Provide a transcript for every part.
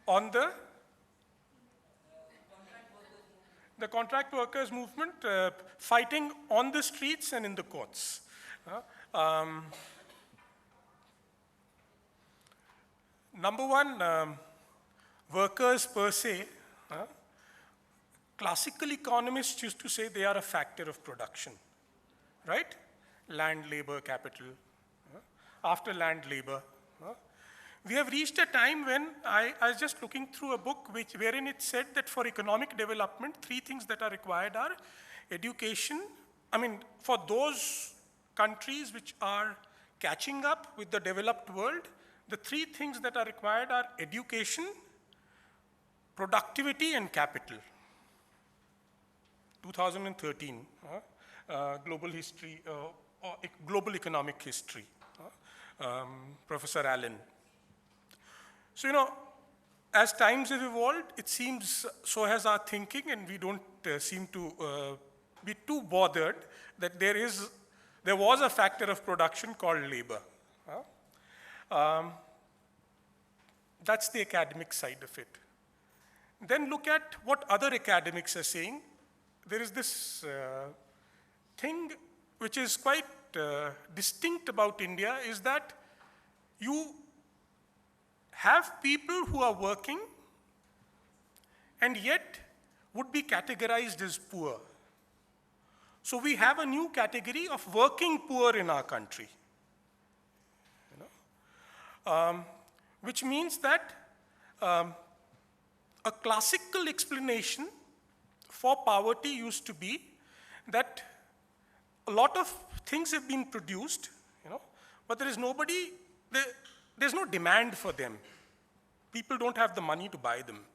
on the contract workers movement, fighting on the streets and in the courts. Number one, workers per se, classical economists used to say they are a factor of production, right? Land, labor, capital. After land, labor. We have reached a time when I was just looking through a book wherein it said that for economic development, three things that are required are education. I mean, for those countries which are catching up with the developed world, the three things that are required are education, productivity, and capital. 2013, global history, global economic history, Professor Allen. So, as times have evolved, it seems so has our thinking, and we don't seem to be too bothered that there was a factor of production called labor. That's the academic side of it. Then look at what other academics are saying. There is this thing which is quite distinct about India, is that you have people who are working and yet would be categorized as poor. So we have a new category of working poor in our country, which means that a classical explanation for poverty used to be that a lot of things have been produced, but there is nobody, there's no demand for them. People don't have the money to buy them,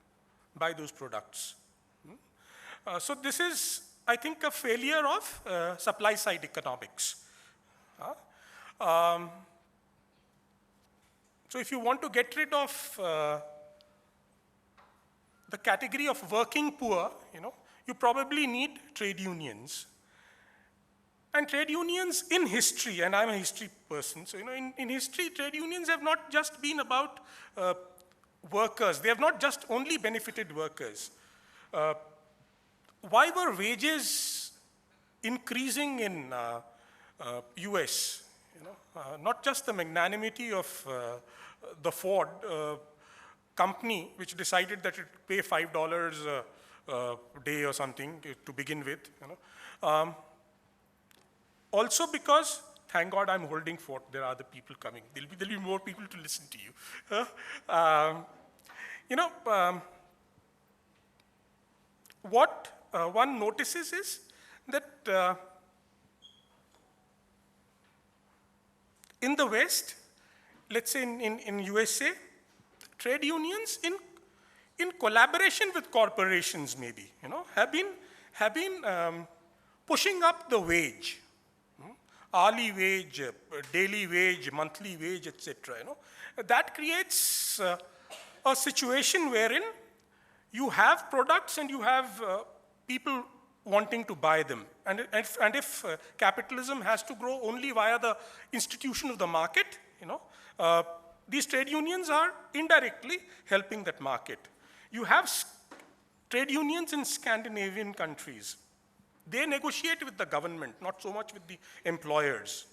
buy those products. So this is, I think, a failure of supply-side economics. So if you want to get rid of the category of working poor, you probably need trade unions. And trade unions in history, and I'm a history person, so in history, trade unions have not just been about workers. They have not just only benefited workers. Why were wages increasing in US? Not just the magnanimity of the Ford company, which decided that it would pay $5 a day or something to begin with. Also because, thank God I'm holding forth, there are other people coming. There'll be more people to listen to you. What one notices is that in the West, let's say in USA, trade unions in collaboration with corporations maybe, have been pushing up the wage. Hourly wage, daily wage, monthly wage, etc. That creates a situation wherein you have products and you have people wanting to buy them. And if capitalism has to grow only via the institution of the market, these trade unions are indirectly helping that market. You have trade unions in Scandinavian countries. They negotiate with the government, not so much with the employers.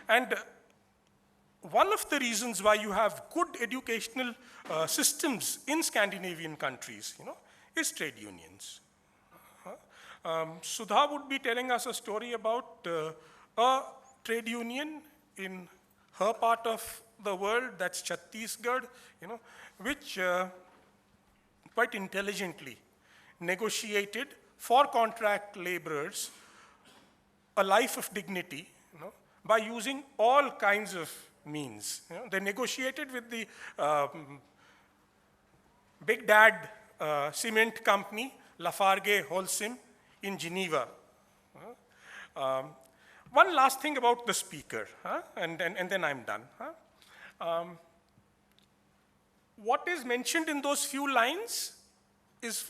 And one of the reasons why you have good educational systems in Scandinavian countries, is trade unions. Sudha would be telling us a story about a trade union in her part of the world, that's Chhattisgarh, which quite intelligently negotiated for contract laborers a life of dignity, by using all kinds of means. They negotiated with the big dad cement company, LafargeHolcim, in Geneva. One last thing about the speaker, and then I'm done. What is mentioned in those few lines is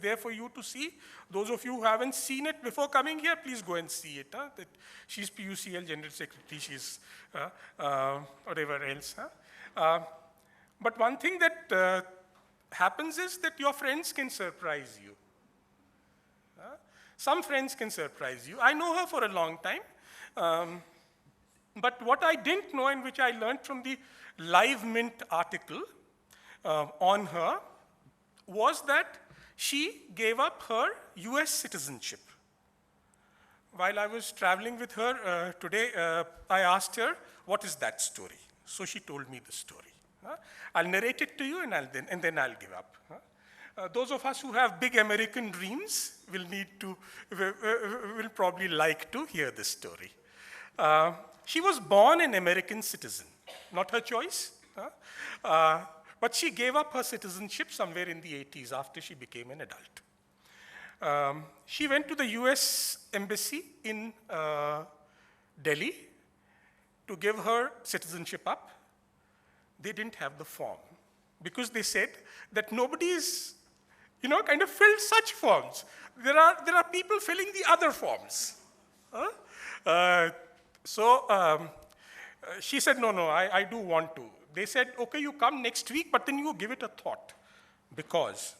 there for you to see. Those of you who haven't seen it before coming here, please go and see it. That she's PUCL General Secretary, she's whatever else. But one thing that happens is that your friends can surprise you. Some friends can surprise you. I know her for a long time. But what I didn't know, and which I learned from the Live Mint article on her, was that she gave up her US citizenship. While I was traveling with her today, I asked her, what is that story? So she told me the story. I'll narrate it to you, and then I'll give up. Those of us who have big American dreams will probably like to hear this story. She was born an American citizen, not her choice. But she gave up her citizenship somewhere in the 80s after she became an adult. She went to the US Embassy in Delhi to give her citizenship up. They didn't have the form because they said that nobody is, kind of filled such forms. There are people filling the other forms. So she said, no, I do want to. They said, okay, you come next week, but then you give it a thought, because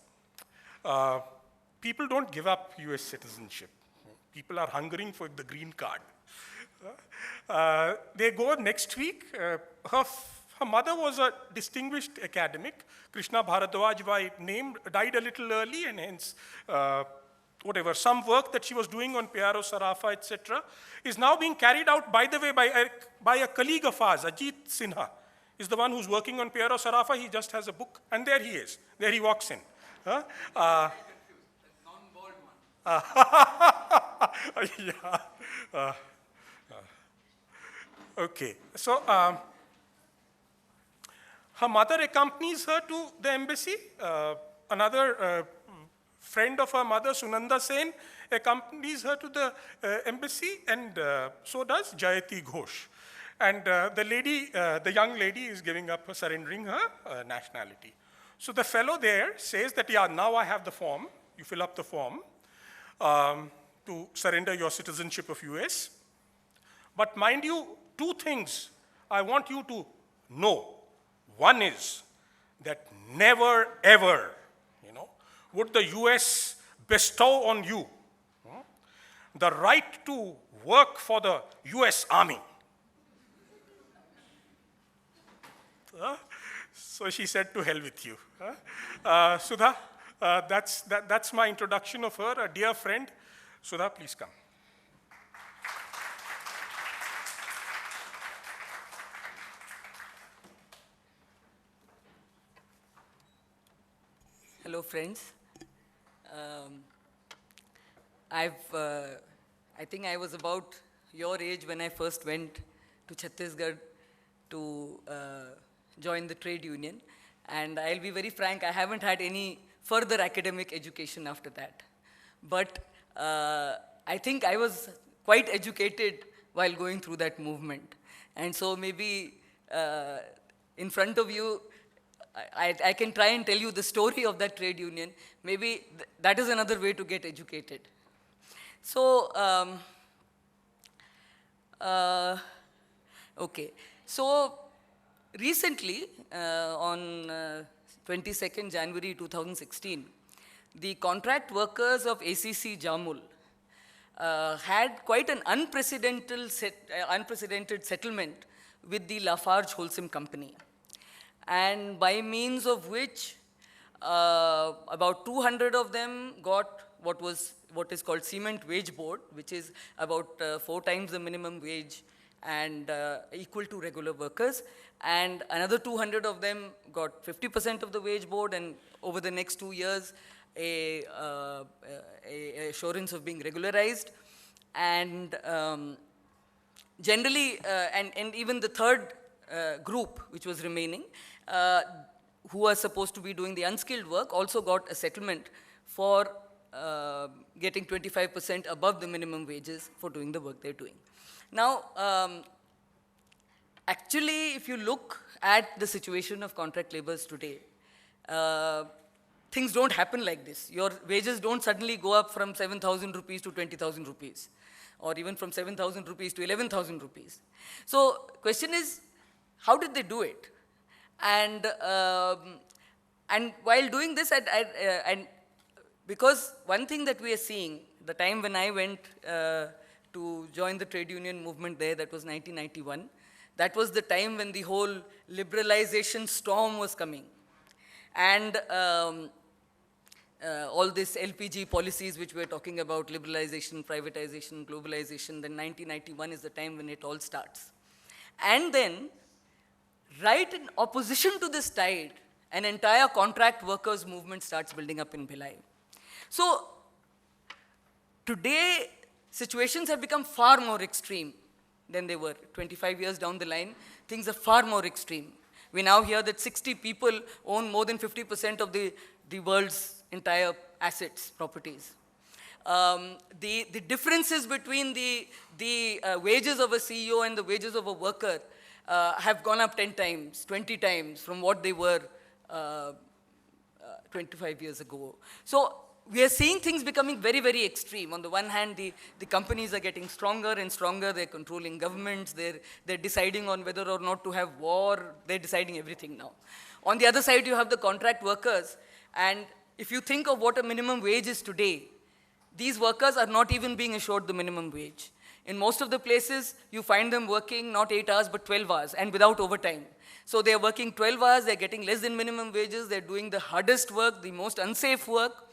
people don't give up US citizenship. People are hungering for the green card. They go next week. Her mother was a distinguished academic. Sudha Bharadwaj by name, died a little early, and hence, some work that she was doing on Pyaro Sarafa, etc., is now being carried out, by the way, by a colleague of ours, Ajit Sinha. Is the one who's working on Pyaro Sarafa. He just has a book, and there he is. There he walks in. Non-bald one. Yeah. Okay. So her mother accompanies her to the embassy. Another friend of her mother, Sunanda Sen, accompanies her to the embassy, and so does Jayati Ghosh. And the young lady is surrendering her nationality. So the fellow there says that, yeah, now I have the form. You fill up the form to surrender your citizenship of US. But mind you, two things I want you to know. One is that never, ever, would the US bestow on you the right to work for the US Army. So she said, to hell with you. Sudha, that's my introduction of her, a dear friend. Sudha, please come. Hello, friends. I think I was about your age when I first went to Chhattisgarh to join the trade union. And I'll be very frank, I haven't had any further academic education after that. But I think I was quite educated while going through that movement. And so maybe in front of you, I can try and tell you the story of that trade union. Maybe that is another way to get educated. So, okay. So, recently, on 22nd January 2016, the contract workers of ACC Jamul had quite an unprecedented settlement with the LafargeHolcim company, and by means of which about 200 of them got what is called cement wage board, which is about 4 times the minimum wage and equal to regular workers, and another 200 of them got 50% of the wage board, and over the next 2 years a assurance of being regularized. And generally, and even the third group which was remaining, who was supposed to be doing the unskilled work, also got a settlement for getting 25% above the minimum wages for doing the work they're doing. Now, actually, if you look at the situation of contract laborers today, things don't happen like this. Your wages don't suddenly go up from 7,000 rupees to 20,000 rupees, or even from 7,000 rupees to 11,000 rupees. So question is, how did they do it? And while doing this, and because one thing that we are seeing, the time when I went to join the trade union movement there, that was 1991, that was the time when the whole liberalization storm was coming. And all these LPG policies which we're talking about, liberalization, privatization, globalization, then 1991 is the time when it all starts. And then, right in opposition to this tide, an entire contract workers movement starts building up in Bhilai. So, today, situations have become far more extreme than they were. 25 years down the line, things are far more extreme. We now hear that 60 people own more than 50% of the world's entire assets, properties. The differences between the wages of a CEO and the wages of a worker have gone up 10 times, 20 times from what they were 25 years ago. So we are seeing things becoming very, very extreme. On the one hand, the companies are getting stronger and stronger. They're controlling governments. They're deciding on whether or not to have war. They're deciding everything now. On the other side, you have the contract workers. And if you think of what a minimum wage is today, these workers are not even being assured the minimum wage. In most of the places, you find them working not 8 hours, but 12 hours, and without overtime. So they're working 12 hours, they're getting less than minimum wages, they're doing the hardest work, the most unsafe work.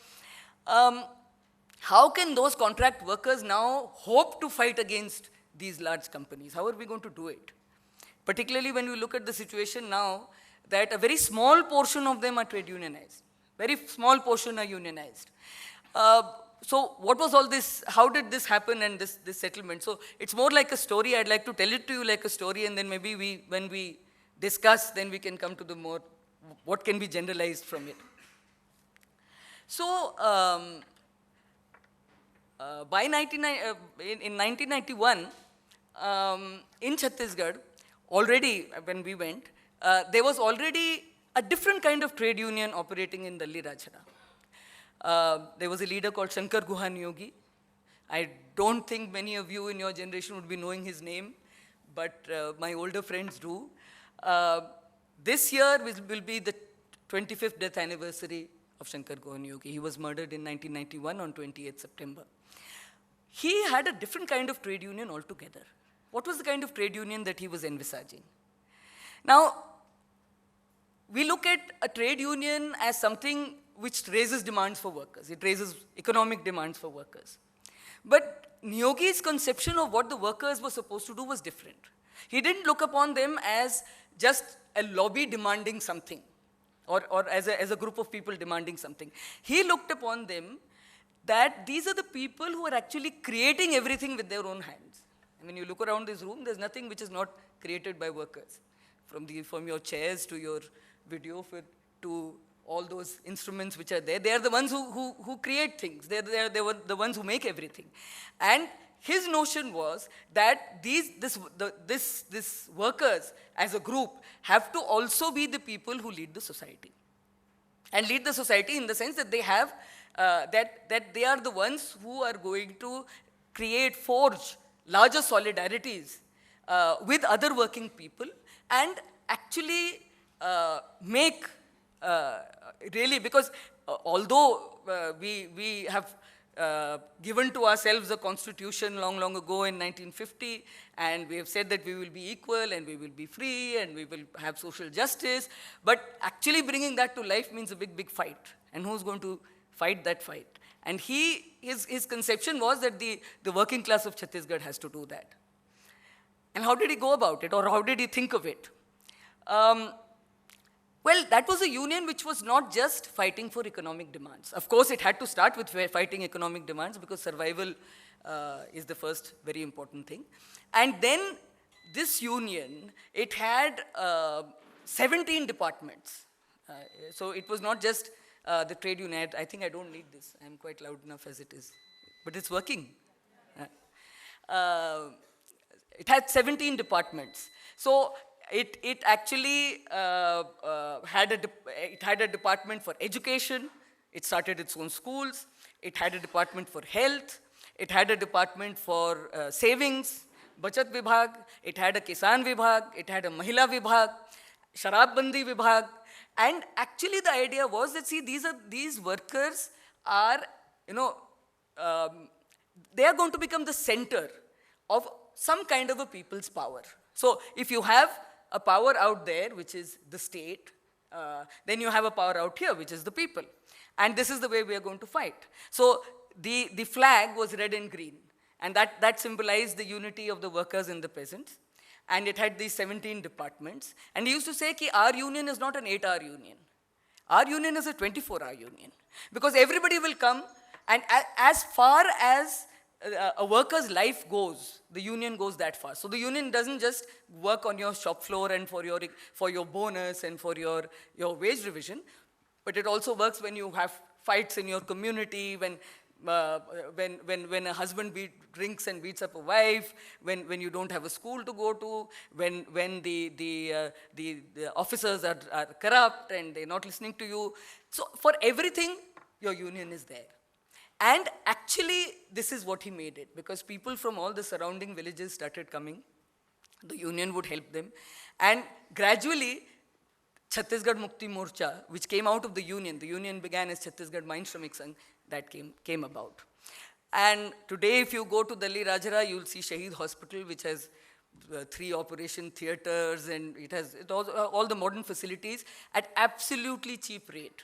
How can those contract workers now hope to fight against these large companies? How are we going to do it? Particularly when we look at the situation now that a very small portion of them are trade unionized. Very small portion are unionized. So what was all this, how did this happen and this settlement? So it's more like a story. I'd like to tell it to you like a story, and then maybe when we discuss, then we can come to the more, what can be generalized from it. So in 1991, in Chhattisgarh, already when we went, there was already a different kind of trade union operating in Dalli Rajhara. There was a leader called Shankar Guha Niyogi. I don't think many of you in your generation would be knowing his name, but my older friends do. This year will be the 25th death anniversary of Shankar Guha Niyogi. He was murdered in 1991 on 28th September. He had a different kind of trade union altogether. What was the kind of trade union that he was envisaging? Now, we look at a trade union as something which raises demands for workers. It raises economic demands for workers. But Niyogi's conception of what the workers were supposed to do was different. He didn't look upon them as just a lobby demanding something, or as a group of people demanding something. He looked upon them that these are the people who are actually creating everything with their own hands. And when you look around this room, there's nothing which is not created by workers. From your chairs to your video to all those instruments which are there, they are the ones who create things. They were the ones who make everything. And his notion was that this workers as a group have to also be the people who lead the society. And lead the society in the sense that they have, that they are the ones who are going to forge larger solidarities with other working people, and actually make really, because although we have given to ourselves a constitution long ago in 1950, and we have said that we will be equal and we will be free and we will have social justice, but actually bringing that to life means a big fight. And who's going to fight that fight? And his conception was that the working class of Chhattisgarh has to do that. And how did he go about it, or how did he think of it? Well, that was a union which was not just fighting for economic demands. Of course, it had to start with fighting economic demands, because survival is the first very important thing. And then this union, it had 17 departments. So it was not just the trade union. I think I don't need this. I'm quite loud enough as it is. But it's working. It had 17 departments. So it actually had a department for education, It started its own schools. It had a department for health. It had a department for savings, Bachat Vibhag. It had a Kisan Vibhag. It had a Mahila Vibhag, Sharab Bandi Vibhag. And actually the idea was that, see, these workers are, they are going to become the center of some kind of a people's power. So if you have a power out there, which is the state, then you have a power out here, which is the people. And this is the way we are going to fight. So the flag was red and green. And that symbolized the unity of the workers and the peasants. And it had these 17 departments. And he used to say that our union is not an 8-hour union. Our union is a 24-hour union. Because everybody will come, and as far as a worker's life goes, the union goes that far. So the union doesn't just work on your shop floor and for your bonus and for your wage revision, but it also works when you have fights in your community, when a husband drinks and beats up a wife, when you don't have a school to go to, when the officers are corrupt and they're not listening to you. So for everything, your union is there. And actually, this is what he made it, because people from all the surrounding villages started coming. The union would help them. And gradually, Chhattisgarh Mukti Morcha, which came out of the union began as Chhattisgarh Mind Shramik Sangh, that came about. And today, if you go to Delhi Rajara, you'll see Shaheed Hospital, which has 3 operation theaters, and it has all the modern facilities at absolutely cheap rate.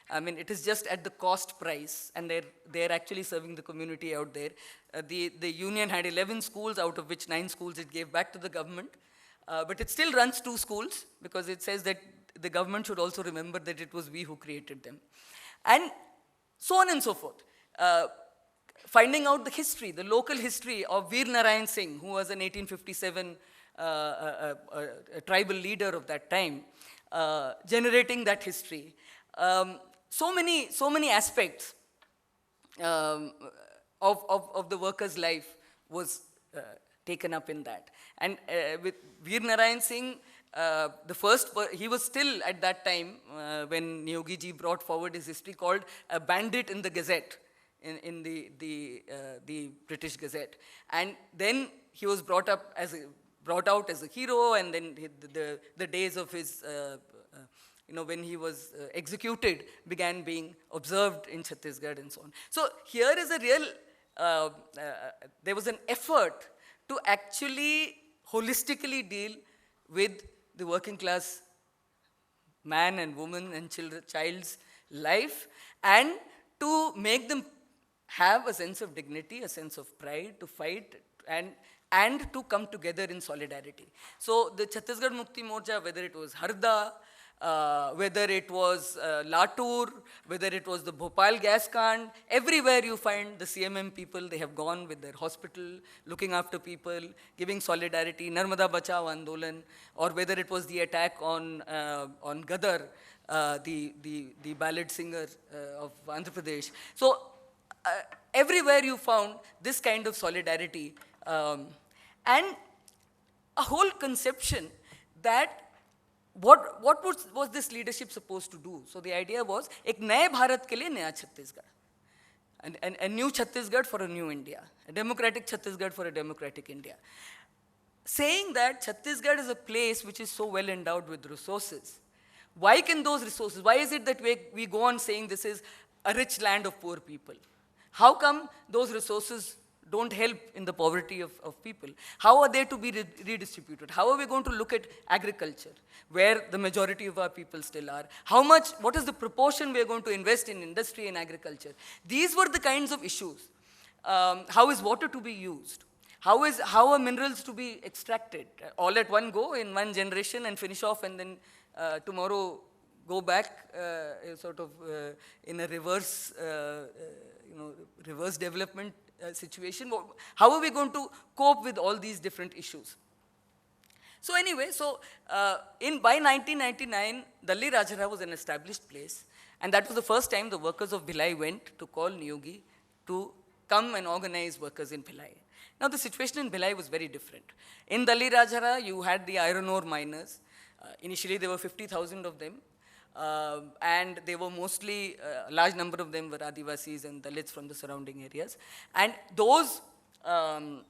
I mean, it is just at the cost price, and they're actually serving the community out there. The union had 11 schools, out of which 9 schools it gave back to the government. But it still runs 2 schools, because it says that the government should also remember that it was we who created them. And so on and so forth. Finding out the history, the local history of Veer Narayan Singh, who was an 1857 a tribal leader of that time, generating that history. So many aspects of the worker's life was taken up in that. And with Veer Narayan Singh, he was still at that time, when Niyogi ji brought forward his history, called a bandit in the Gazette, in the British Gazette. And then he was brought out as a hero, and then the days of his when he was executed began being observed in Chhattisgarh and so on. So here is a real, there was an effort to actually holistically deal with the working class man and woman and child's life, and to make them have a sense of dignity, a sense of pride, to fight and to come together in solidarity. So the Chhattisgarh Mukti Morcha, whether it was Harda, whether it was Latur, whether it was the Bhopal gas kand, everywhere you find the CMM people, they have gone with their hospital, looking after people, giving solidarity, Narmada Bachao Andolan, or whether it was the attack on Gadar, the ballad singer of Andhra Pradesh. So everywhere you found this kind of solidarity, and a whole conception that what was this leadership supposed to do? So the idea was, एक नए भारत के लिए नया Chhattisgarh, and a new Chhattisgarh for a new India, a democratic Chhattisgarh for a democratic India. Saying that Chhattisgarh is a place which is so well endowed with resources. Why can those resources, why is it that we go on saying this is a rich land of poor people? How come those resources don't help in the poverty of people? How are they to be redistributed? How are we going to look at agriculture, where the majority of our people still are? What is the proportion we are going to invest in industry and agriculture? These were the kinds of issues. How is water to be used? How are minerals to be extracted? All at one go in one generation and finish off, and then tomorrow go back in a reverse, reverse development situation. How are we going to cope with all these different issues? So anyway, by 1999, Delhi Rajara was an established place, and that was the first time the workers of Bhilai went to call Niyogi to come and organize workers in Bhilai. Now the situation in Bhilai was very different. In Delhi Rajara, you had the iron ore miners. Initially there were 50,000 of them. And they were mostly, a large number of them were Adivasis and Dalits from the surrounding areas. And those, and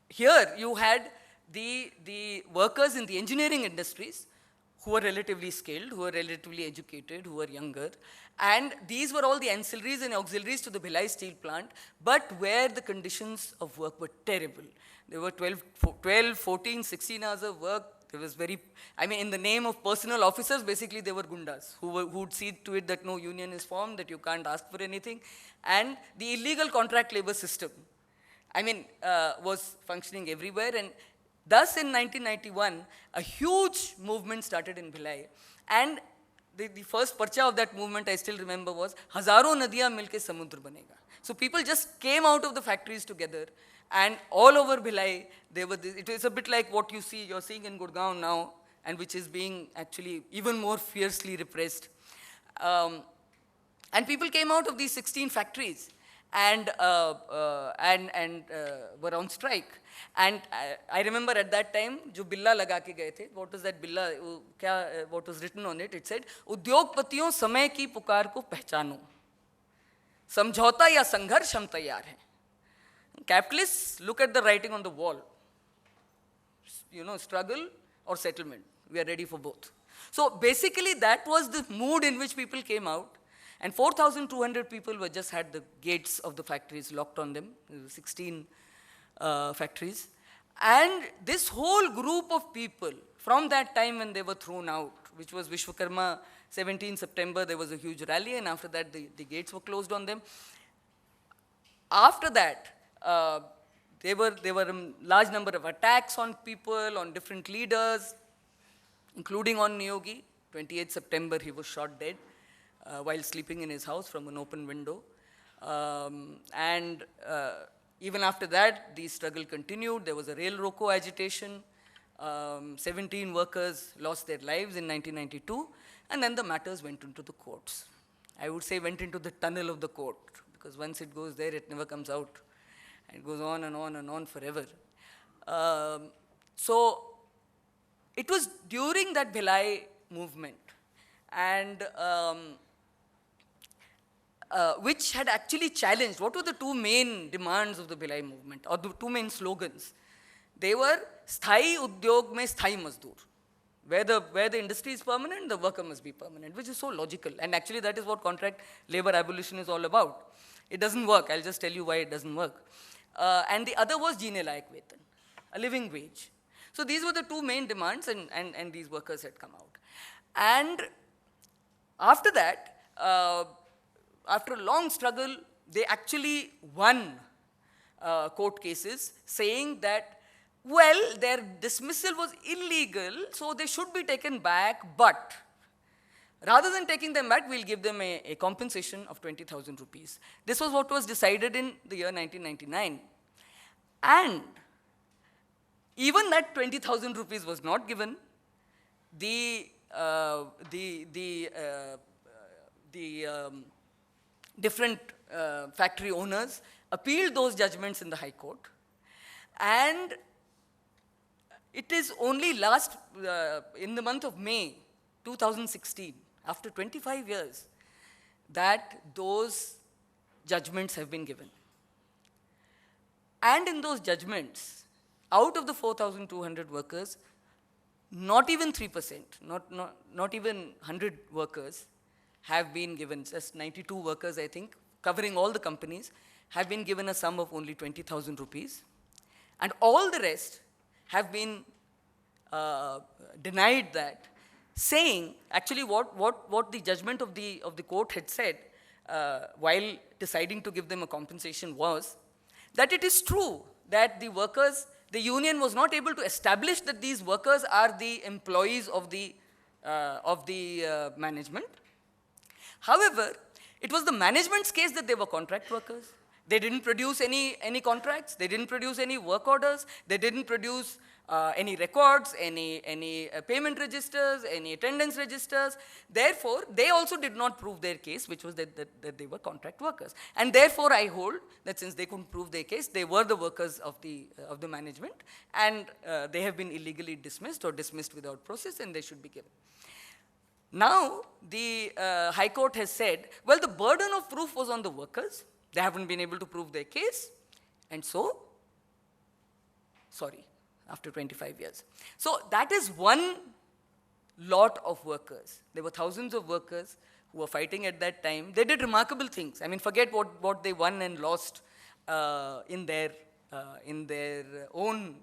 here you had the workers in the engineering industries who were relatively skilled, who were relatively educated, who were younger. And these were all the ancillaries and auxiliaries to the Bhilai steel plant, but where the conditions of work were terrible. There were 12, 14, 16 hours of work. There was very, I mean, in the name of personal officers, basically they were gundas who would see to it that no union is formed, that you can't ask for anything. And the illegal contract labor system, I mean, was functioning everywhere. And thus in 1991, a huge movement started in Bhilai. And the first parcha of that movement I still remember was, Hazaro Nadiyan Milke Samudra Banega. So people just came out of the factories together, and all over Bhilai, it is a bit like what you're seeing in Gurgaon now, and which is being actually even more fiercely repressed. And people came out of these 16 factories and were on strike. And I remember at that time, jo billa laga ke gaye the, what was that billa, what was written on it? It said, उद्योगपतियों समय की पुकार को पहचानो, समझौता या संघर्ष हम तैयार हैं. Capitalists, look at the writing on the wall. You know, struggle or settlement. We are ready for both. So basically that was the mood in which people came out. And 4,200 people just had the gates of the factories locked on them. There were 16 factories. And this whole group of people, from that time when they were thrown out, which was Vishwakarma, 17 September, there was a huge rally, and after that the gates were closed on them. After that, there were a large number of attacks on people, on different leaders, including on Niyogi. 28 September, he was shot dead while sleeping in his house from an open window. Even after that, the struggle continued. There was a rail roko agitation. 17 workers lost their lives in 1992, and then the matters went into the courts. I would say went into the tunnel of the court, because once it goes there, it never comes out. It goes on and on and on forever. So it was during that Bhilai movement, and which had actually challenged, what were the two main demands of the Bhilai movement, or the two main slogans? They were, Sthai Udyog mein Sthai Mazdoor. Where the industry is permanent, the worker must be permanent, which is so logical. And actually that is what contract labor abolition is all about. It doesn't work. I'll just tell you why it doesn't work. And the other was Jeene Layak Vetan, a living wage. So these were the two main demands, and these workers had come out. And after that, after a long struggle, they actually won court cases saying that, well, their dismissal was illegal, so they should be taken back, but rather than taking them back, we'll give them a compensation of 20,000 rupees. This was what was decided in the year 1999. And even that 20,000 rupees was not given. The different factory owners appealed those judgments in the High Court. And it is only in the month of May 2016, after 25 years, that those judgments have been given. And in those judgments, out of the 4,200 workers, not even 3%, not even 100 workers have been given, just 92 workers, I think, covering all the companies, have been given a sum of only 20,000 rupees. And all the rest have been denied that, saying, actually what the judgment of the court had said while deciding to give them a compensation was that it is true that the union was not able to establish that these workers are the employees of the management. However, it was the management's case that they were contract workers. They didn't produce any contracts, they didn't produce any work orders, they didn't produce any records, any payment registers, any attendance registers. Therefore, they also did not prove their case, which was that they were contract workers. And therefore, I hold that since they couldn't prove their case, they were the workers of the management, and they have been illegally dismissed or dismissed without process, and they should be given. Now, the High Court has said, well, the burden of proof was on the workers. They haven't been able to prove their case, and so, sorry, after 25 years. So that is one lot of workers. There were thousands of workers who were fighting at that time. They did remarkable things. I mean, forget what they won and lost in their own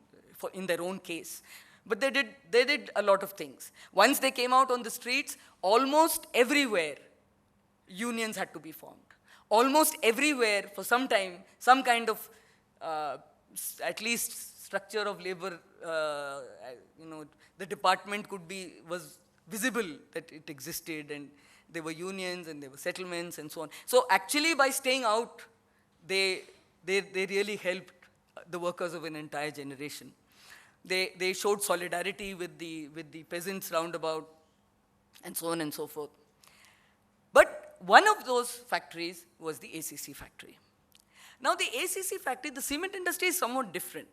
case. But they did a lot of things. Once they came out on the streets, almost everywhere, unions had to be formed. Almost everywhere, for some time, some kind of, at least structure of labor, the department was visible that it existed, and there were unions and there were settlements and so on. So actually, by staying out, they really helped the workers of an entire generation. They showed solidarity with the peasants roundabout, and so on and so forth. But one of those factories was the ACC factory. Now, the ACC factory, the cement industry is somewhat different.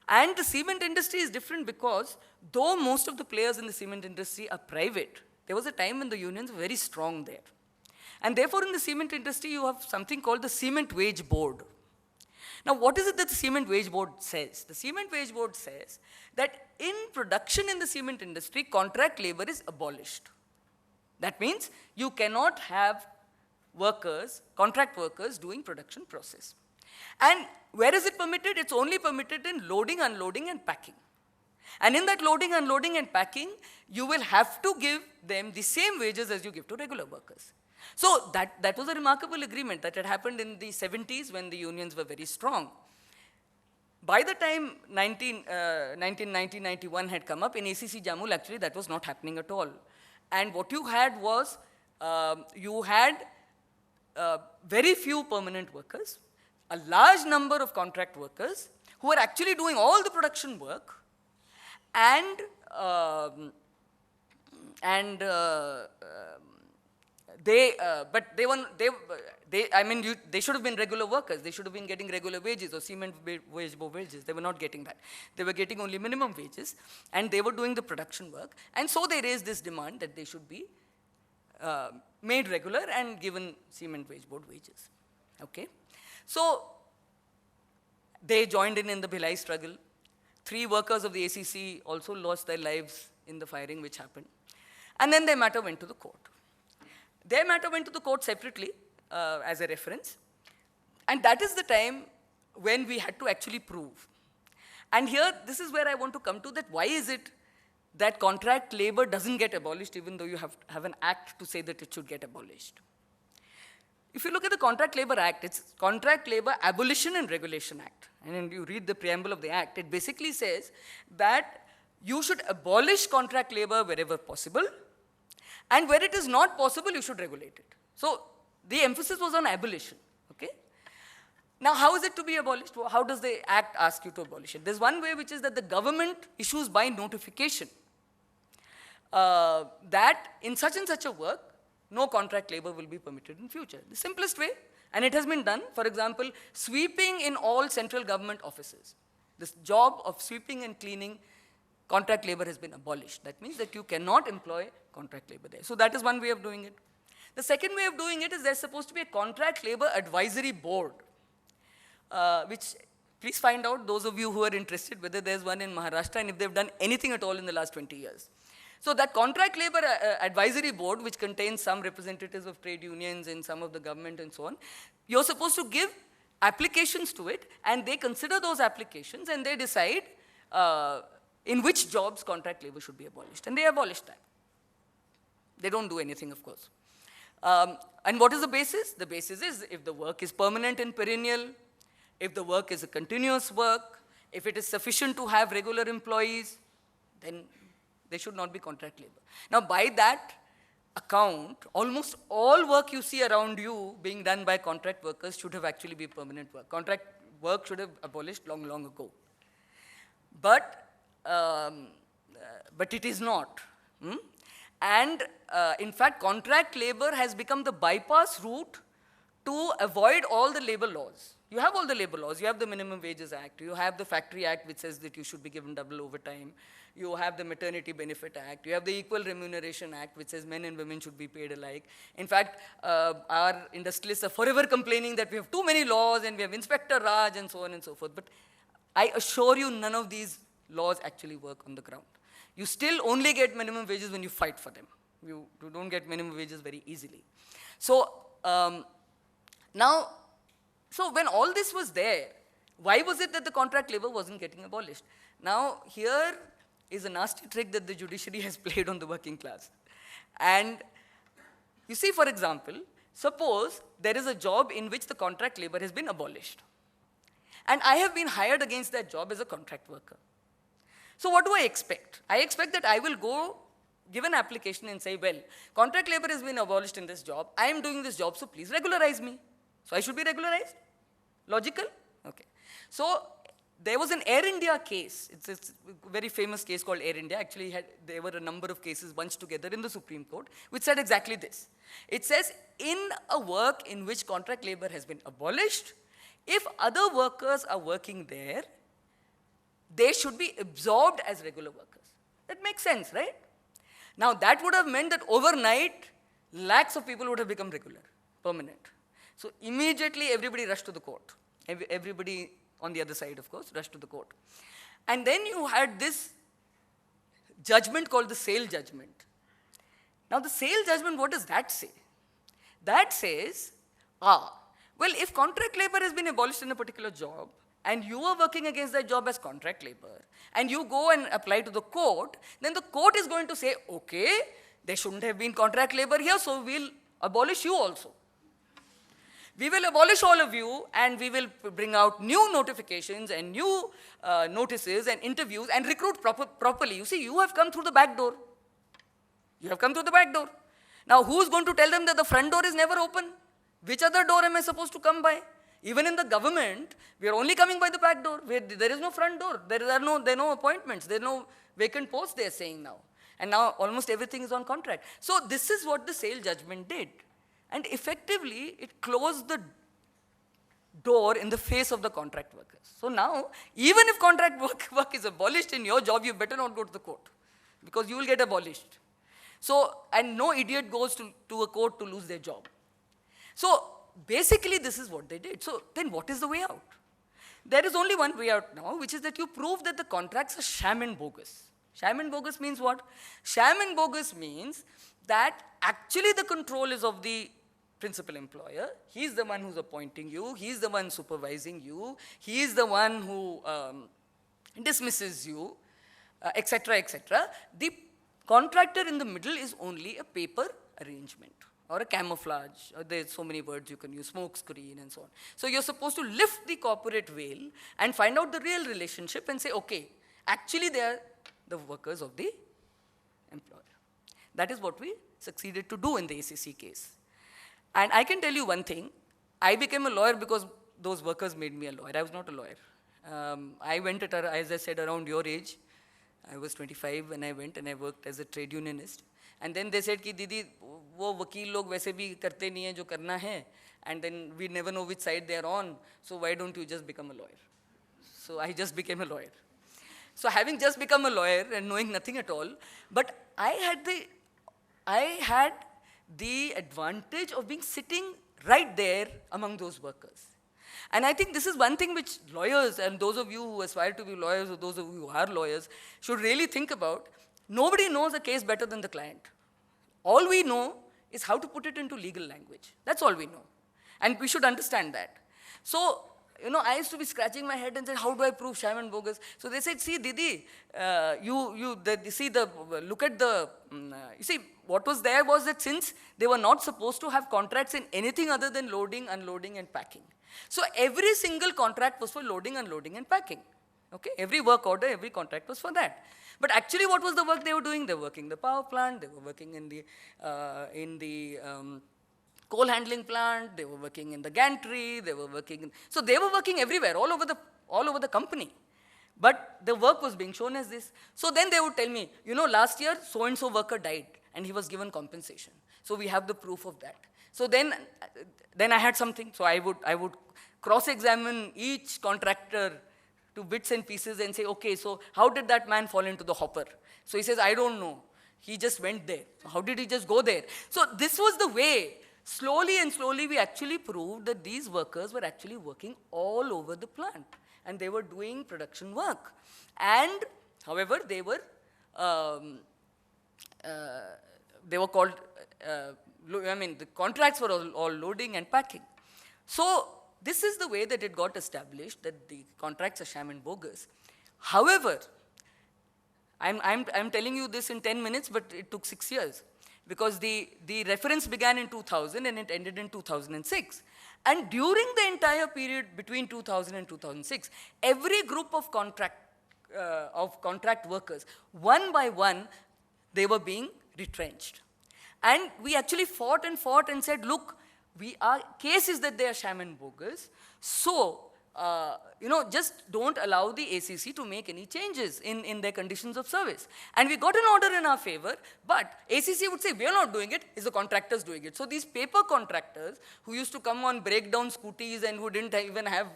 And the cement industry is different because, though most of the players in the cement industry are private, there was a time when the unions were very strong there. And therefore, in the cement industry, you have something called the Cement Wage Board. Now, what is it that the Cement Wage Board says? The Cement Wage Board says that in production in the cement industry, contract labor is abolished. That means you cannot have workers, contract workers, doing production process. And where is it permitted? It's only permitted in loading, unloading, and packing. And in that loading, unloading, and packing, you will have to give them the same wages as you give to regular workers. So that was a remarkable agreement that had happened in the 70s when the unions were very strong. By the time 1990-91 had come up, in ACC Jamul, actually, that was not happening at all. And what you had was, you had very few permanent workers, a large number of contract workers who were actually doing all the production work, and they should have been regular workers. They should have been getting regular wages or cement wage board wages. They were not getting that. They were getting only minimum wages, and they were doing the production work. And so they raised this demand that they should be made regular and given cement wage board wages. Okay? So they joined in the Bhilai struggle. 3 workers of the ACC also lost their lives in the firing which happened. And then their matter went to the court. Their matter went to the court separately as a reference. And that is the time when we had to actually prove. And here, this is where I want to come to, that why is it that contract labor doesn't get abolished even though you have an act to say that it should get abolished. If you look at the Contract Labor Act, it's Contract Labor Abolition and Regulation Act. And when you read the preamble of the act, it basically says that you should abolish contract labor wherever possible, and where it is not possible, you should regulate it. So the emphasis was on abolition. Okay? Now, how is it to be abolished? How does the act ask you to abolish it? There's one way, which is that the government issues by notification that in such and such a work, no contract labor will be permitted in future. The simplest way, and it has been done. For example, sweeping in all central government offices. This job of sweeping and cleaning, contract labor has been abolished. That means that you cannot employ contract labor there. So that is one way of doing it. The second way of doing it is there's supposed to be a contract labor advisory board, which, please find out, those of you who are interested, whether there's one in Maharashtra and if they've done anything at all in the last 20 years. So that contract labor advisory board, which contains some representatives of trade unions and some of the government and so on, you're supposed to give applications to it, and they consider those applications and they decide in which jobs contract labor should be abolished. And they abolish that. They don't do anything, of course. And what is the basis? The basis is if the work is permanent and perennial, if the work is a continuous work, if it is sufficient to have regular employees, then there should not be contract labor. Now, by that, account, almost all work you see around you being done by contract workers should have actually been permanent work. Contract work should have abolished long, long ago. But, but it is not. And in fact, contract labor has become the bypass route to avoid all the labor laws. You have all the labor laws. You have the Minimum Wages Act. You have the Factory Act, which says that you should be given double overtime. You have the Maternity Benefit Act. You have the Equal Remuneration Act, which says men and women should be paid alike. In fact, our industrialists are forever complaining that we have too many laws and we have Inspector Raj and so on and so forth. But I assure you, none of these laws actually work on the ground. You still only get minimum wages when you fight for them. You don't get minimum wages very easily. So now, so when all this was there, why was it that the contract labor wasn't getting abolished? Now, here is a nasty trick that the judiciary has played on the working class. And you see, for example, suppose there is a job in which the contract labor has been abolished. And I have been hired against that job as a contract worker. So what do I expect? I expect that I will go give an application and say, well, contract labor has been abolished in this job. I am doing this job, so please regularize me. So I should be regularized? Logical? Okay. So there was an Air India case. It's a very famous case called Air India. Actually, there were a number of cases bunched together in the Supreme Court, which said exactly this. It says, in a work in which contract labor has been abolished, if other workers are working there, they should be absorbed as regular workers. That makes sense, right? Now, that would have meant that overnight, lakhs of people would have become regular, permanent. So immediately, everybody rushed to the court. Everybody on the other side, of course, rushed to the court. And then you had this judgment called the sale judgment. Now, the sale judgment, what does that say? That says, well, if contract labor has been abolished in a particular job, and you are working against that job as contract labor, and you go and apply to the court, then the court is going to say, okay, there shouldn't have been contract labor here, so we'll abolish you also. We will abolish all of you, and we will bring out new notifications and new notices and interviews and recruit properly. You see, you have come through the back door. You have come through the back door. Now, who's going to tell them that the front door is never open? Which other door am I supposed to come by? Even in the government, we are only coming by the back door. There is no front door. There are no appointments. There are no vacant posts, they are saying now. And now almost everything is on contract. So this is what the sale judgment did. And effectively, it closed the door in the face of the contract workers. So now, even if contract work is abolished in your job, you better not go to the court, because you will get abolished. So, and no idiot goes to a court to lose their job. So basically, this is what they did. So then what is the way out? There is only one way out now, which is that you prove that the contracts are sham and bogus. Sham and bogus means what? Sham and bogus means that actually the control is of the principal employer. He's the one who's appointing you. He's the one supervising you. He is the one who dismisses you, etc., etc. The contractor in the middle is only a paper arrangement or a camouflage. There's so many words you can use, smoke screen and so on. So you're supposed to lift the corporate veil and find out the real relationship and say, okay, actually they are the workers of the employer. That is what we succeeded to do in the ACC case. And I can tell you one thing. I became a lawyer because those workers made me a lawyer. I was not a lawyer. I went at, as I said, around your age. I was 25 when I went and I worked as a trade unionist. And then they said कि दीदी वो वकील लोग वैसे भी करते नहीं हैं जो करना है. And then we never know which side they are on. So why don't you just become a lawyer? So I just became a lawyer. So having just become a lawyer and knowing nothing at all, but I had the advantage of being sitting right there among those workers. And I think this is one thing which lawyers, and those of you who aspire to be lawyers or those of you who are lawyers, should really think about. Nobody knows a case better than the client. All we know is how to put it into legal language. That's all we know. And we should understand that. So, you know, I used to be scratching my head and say, how do I prove sham and bogus? So they said, see, Didi, look at the, you see, what was there was that since they were not supposed to have contracts in anything other than loading, unloading, and packing. So every single contract was for loading, unloading, and packing. Okay, every work order, every contract was for that. But actually what was the work they were doing? They were working in the power plant, they were working in the coal handling plant, they were working in the gantry, they were working in, so they were working everywhere, all over the company. But the work was being shown as this. So then they would tell me, you know, last year so-and-so worker died and he was given compensation. So we have the proof of that. So then I had something. So I would cross-examine each contractor to bits and pieces and say, okay, so how did that man fall into the hopper? So he says, I don't know. He just went there. So how did he just go there? So this was the way. Slowly and slowly we actually proved that these workers were actually working all over the plant. And they were doing production work. And, however, they were called, the contracts were all loading and packing. So, this is the way that it got established, that the contracts are sham and bogus. However, I'm telling you this in 10 minutes, but it took 6 years. Because the reference began in 2000 and it ended in 2006. And during the entire period between 2000 and 2006, every group of contract workers, one by one, they were being retrenched. And we actually fought and said, look, our case is that they are sham and bogus. So, just don't allow the ACC to make any changes in their conditions of service. And we got an order in our favor, but ACC would say, we are not doing it, it's the contractors doing it. So these paper contractors who used to come on breakdown scooties and who didn't even have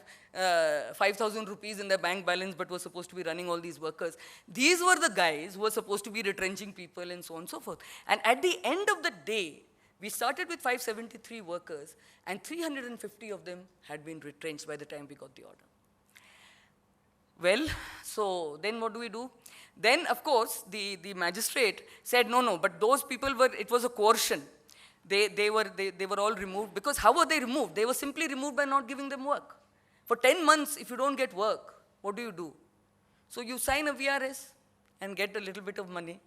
5,000 rupees in their bank balance but were supposed to be running all these workers, these were the guys who were supposed to be retrenching people and so on and so forth. And at the end of the day, we started with 573 workers, and 350 of them had been retrenched by the time we got the order. Well, so then what do? Then, of course, the magistrate said, no, but those people it was a coercion. They were all removed. Because how were they removed? They were simply removed by not giving them work. For 10 months, if you don't get work, what do? So you sign a VRS and get a little bit of money.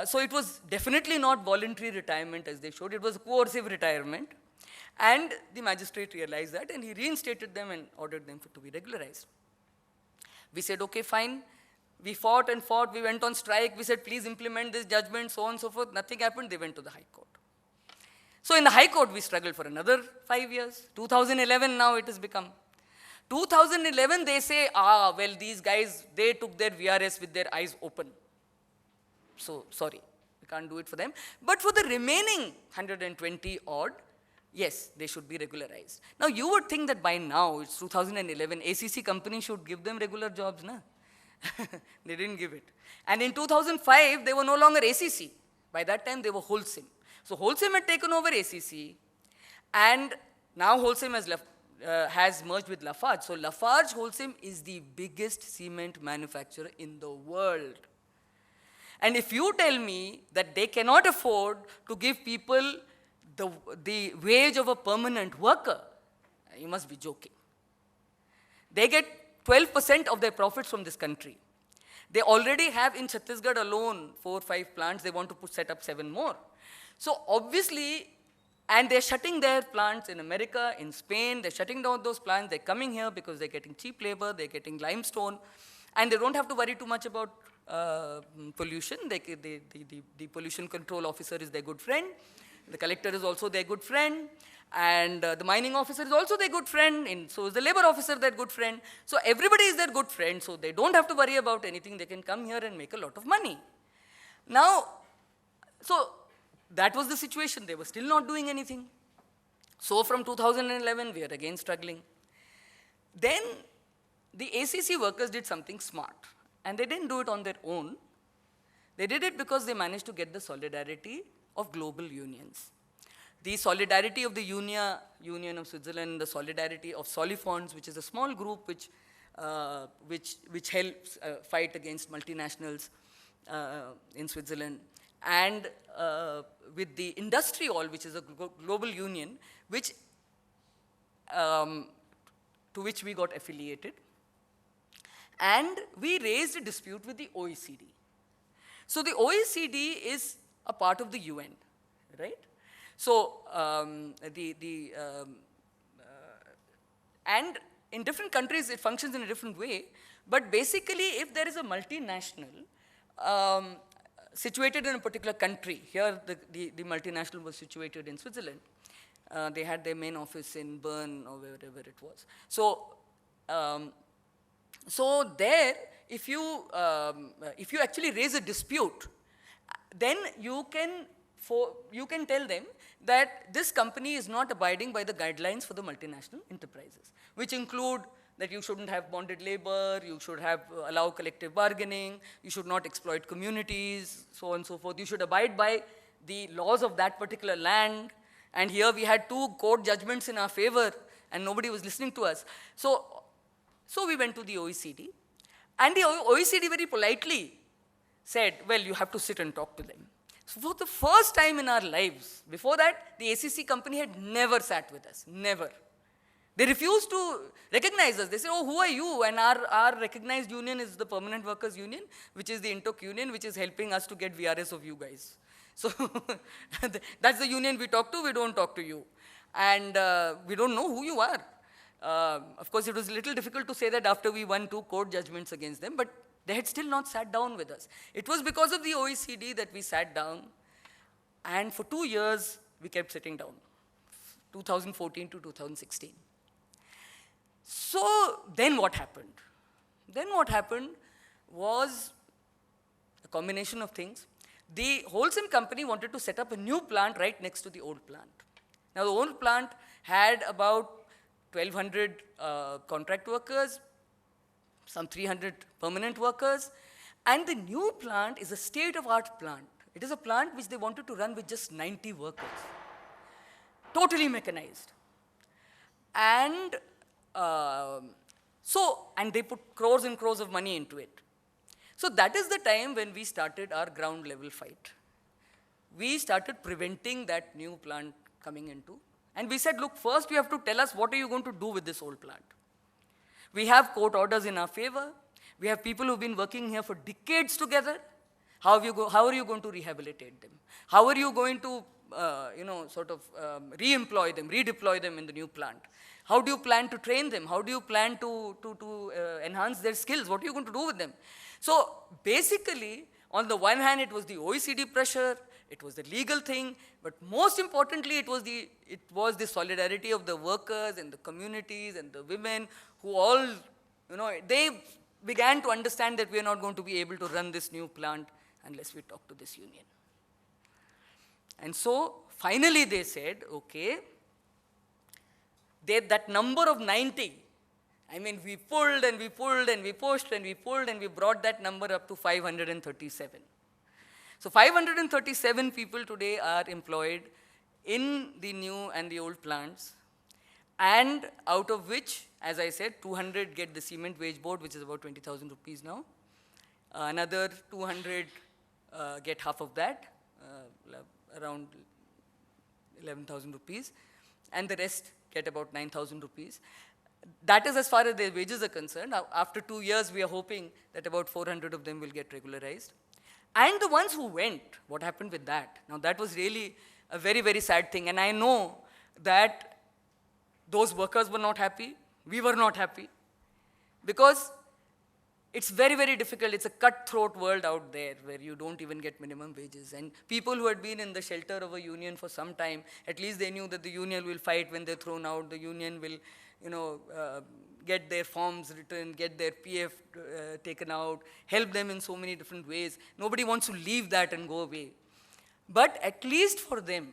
So it was definitely not voluntary retirement as they showed. It was coercive retirement. And the magistrate realized that and he reinstated them and ordered them to be regularized. We said, okay, fine. We fought and fought. We went on strike. We said, please implement this judgment, so on and so forth. Nothing happened. They went to the High Court. So in the High Court, we struggled for another 5 years. 2011 now it has become. 2011, they say, well, these guys, they took their VRS with their eyes open. So, sorry, we can't do it for them. But for the remaining 120 odd, yes, they should be regularized. Now, you would think that by now, it's 2011, ACC company should give them regular jobs, na? They didn't give it. And in 2005, they were no longer ACC. By that time, they were Holcim. So, Holcim had taken over ACC, and now Holcim has merged with Lafarge. So, LafargeHolcim is the biggest cement manufacturer in the world. And if you tell me that they cannot afford to give people the wage of a permanent worker, you must be joking. They get 12% of their profits from this country. They already have in Chhattisgarh alone 4 or 5 plants. They want to set up 7 more. So obviously, and they're shutting their plants in America, in Spain. They're shutting down those plants. They're coming here because they're getting cheap labor. They're getting limestone. And they don't have to worry too much about pollution. The pollution control officer is their good friend. The collector is also their good friend. And the mining officer is also their good friend. And so is the labor officer their good friend. So everybody is their good friend. So they don't have to worry about anything. They can come here and make a lot of money. Now, so that was the situation. They were still not doing anything. So from 2011, we are again struggling. Then the ACC workers did something smart. And they didn't do it on their own. They did it because they managed to get the solidarity of global unions. The solidarity of the Union of Switzerland, the solidarity of Solifonds, which is a small group which helps fight against multinationals in Switzerland, and with the Industry All, which is a global union, which to which we got affiliated. And we raised a dispute with the OECD. So the OECD is a part of the UN, right? So and in different countries, it functions in a different way. But basically, if there is a multinational situated in a particular country, here the multinational was situated in Switzerland. They had their main office in Bern or wherever it was. So there, if you actually raise a dispute, then you can tell them that this company is not abiding by the guidelines for the multinational enterprises, which include that you shouldn't have bonded labor, you should allow collective bargaining, you should not exploit communities, so on and so forth. You should abide by the laws of that particular land. And here we had 2 court judgments in our favor, and nobody was listening to us. So we went to the OECD, and the OECD very politely said, well, you have to sit and talk to them. So for the first time in our lives, before that, the ACC company had never sat with us, never. They refused to recognize us. They said, oh, who are you? And our recognized union is the Permanent Workers Union, which is the Intoc union, which is helping us to get VRS of you guys. So that's the union we talk to, we don't talk to you. And we don't know who you are. Of course, it was a little difficult to say that after we won 2 court judgments against them, but they had still not sat down with us. It was because of the OECD that we sat down, and for 2 years, we kept sitting down, 2014 to 2016. So then what happened? Then what happened was a combination of things. The Holcim company wanted to set up a new plant right next to the old plant. Now the old plant had about 1,200 contract workers, some 300 permanent workers, and the new plant is a state-of-art plant. It is a plant which they wanted to run with just 90 workers, totally mechanized. And and they put crores and crores of money into it. So that is the time when we started our ground level fight. We started preventing that new plant coming into, and we said, look, first you have to tell us what are you going to do with this old plant. We have court orders in our favor. We have people who've been working here for decades together. How are you going to rehabilitate them? How are you going to re-employ them, redeploy them in the new plant? How do you plan to train them? How do you plan to enhance their skills? What are you going to do with them? So basically, on the one hand, it was the OECD pressure, it was the legal thing, but most importantly, it was the solidarity of the workers and the communities and the women who all, they began to understand that we are not going to be able to run this new plant unless we talk to this union. And so finally they said, okay, that number of 90, I mean, we pulled and we pulled and we pushed and we pulled and we brought that number up to 537. So 537 people today are employed in the new and the old plants, and out of which, as I said, 200 get the cement wage board, which is about 20,000 rupees now. Another 200 get half of that, around 11,000 rupees, and the rest get about 9,000 rupees. That is as far as their wages are concerned. Now, after 2 years, we are hoping that about 400 of them will get regularized. And the ones who went, what happened with that? Now, that was really a very, very sad thing. And I know that those workers were not happy. We were not happy. Because it's very, very difficult. It's a cutthroat world out there where you don't even get minimum wages. And people who had been in the shelter of a union for some time, at least they knew that the union will fight when they're thrown out. The union will, get their forms written, get their PF taken out, help them in so many different ways. Nobody wants to leave that and go away. But at least for them,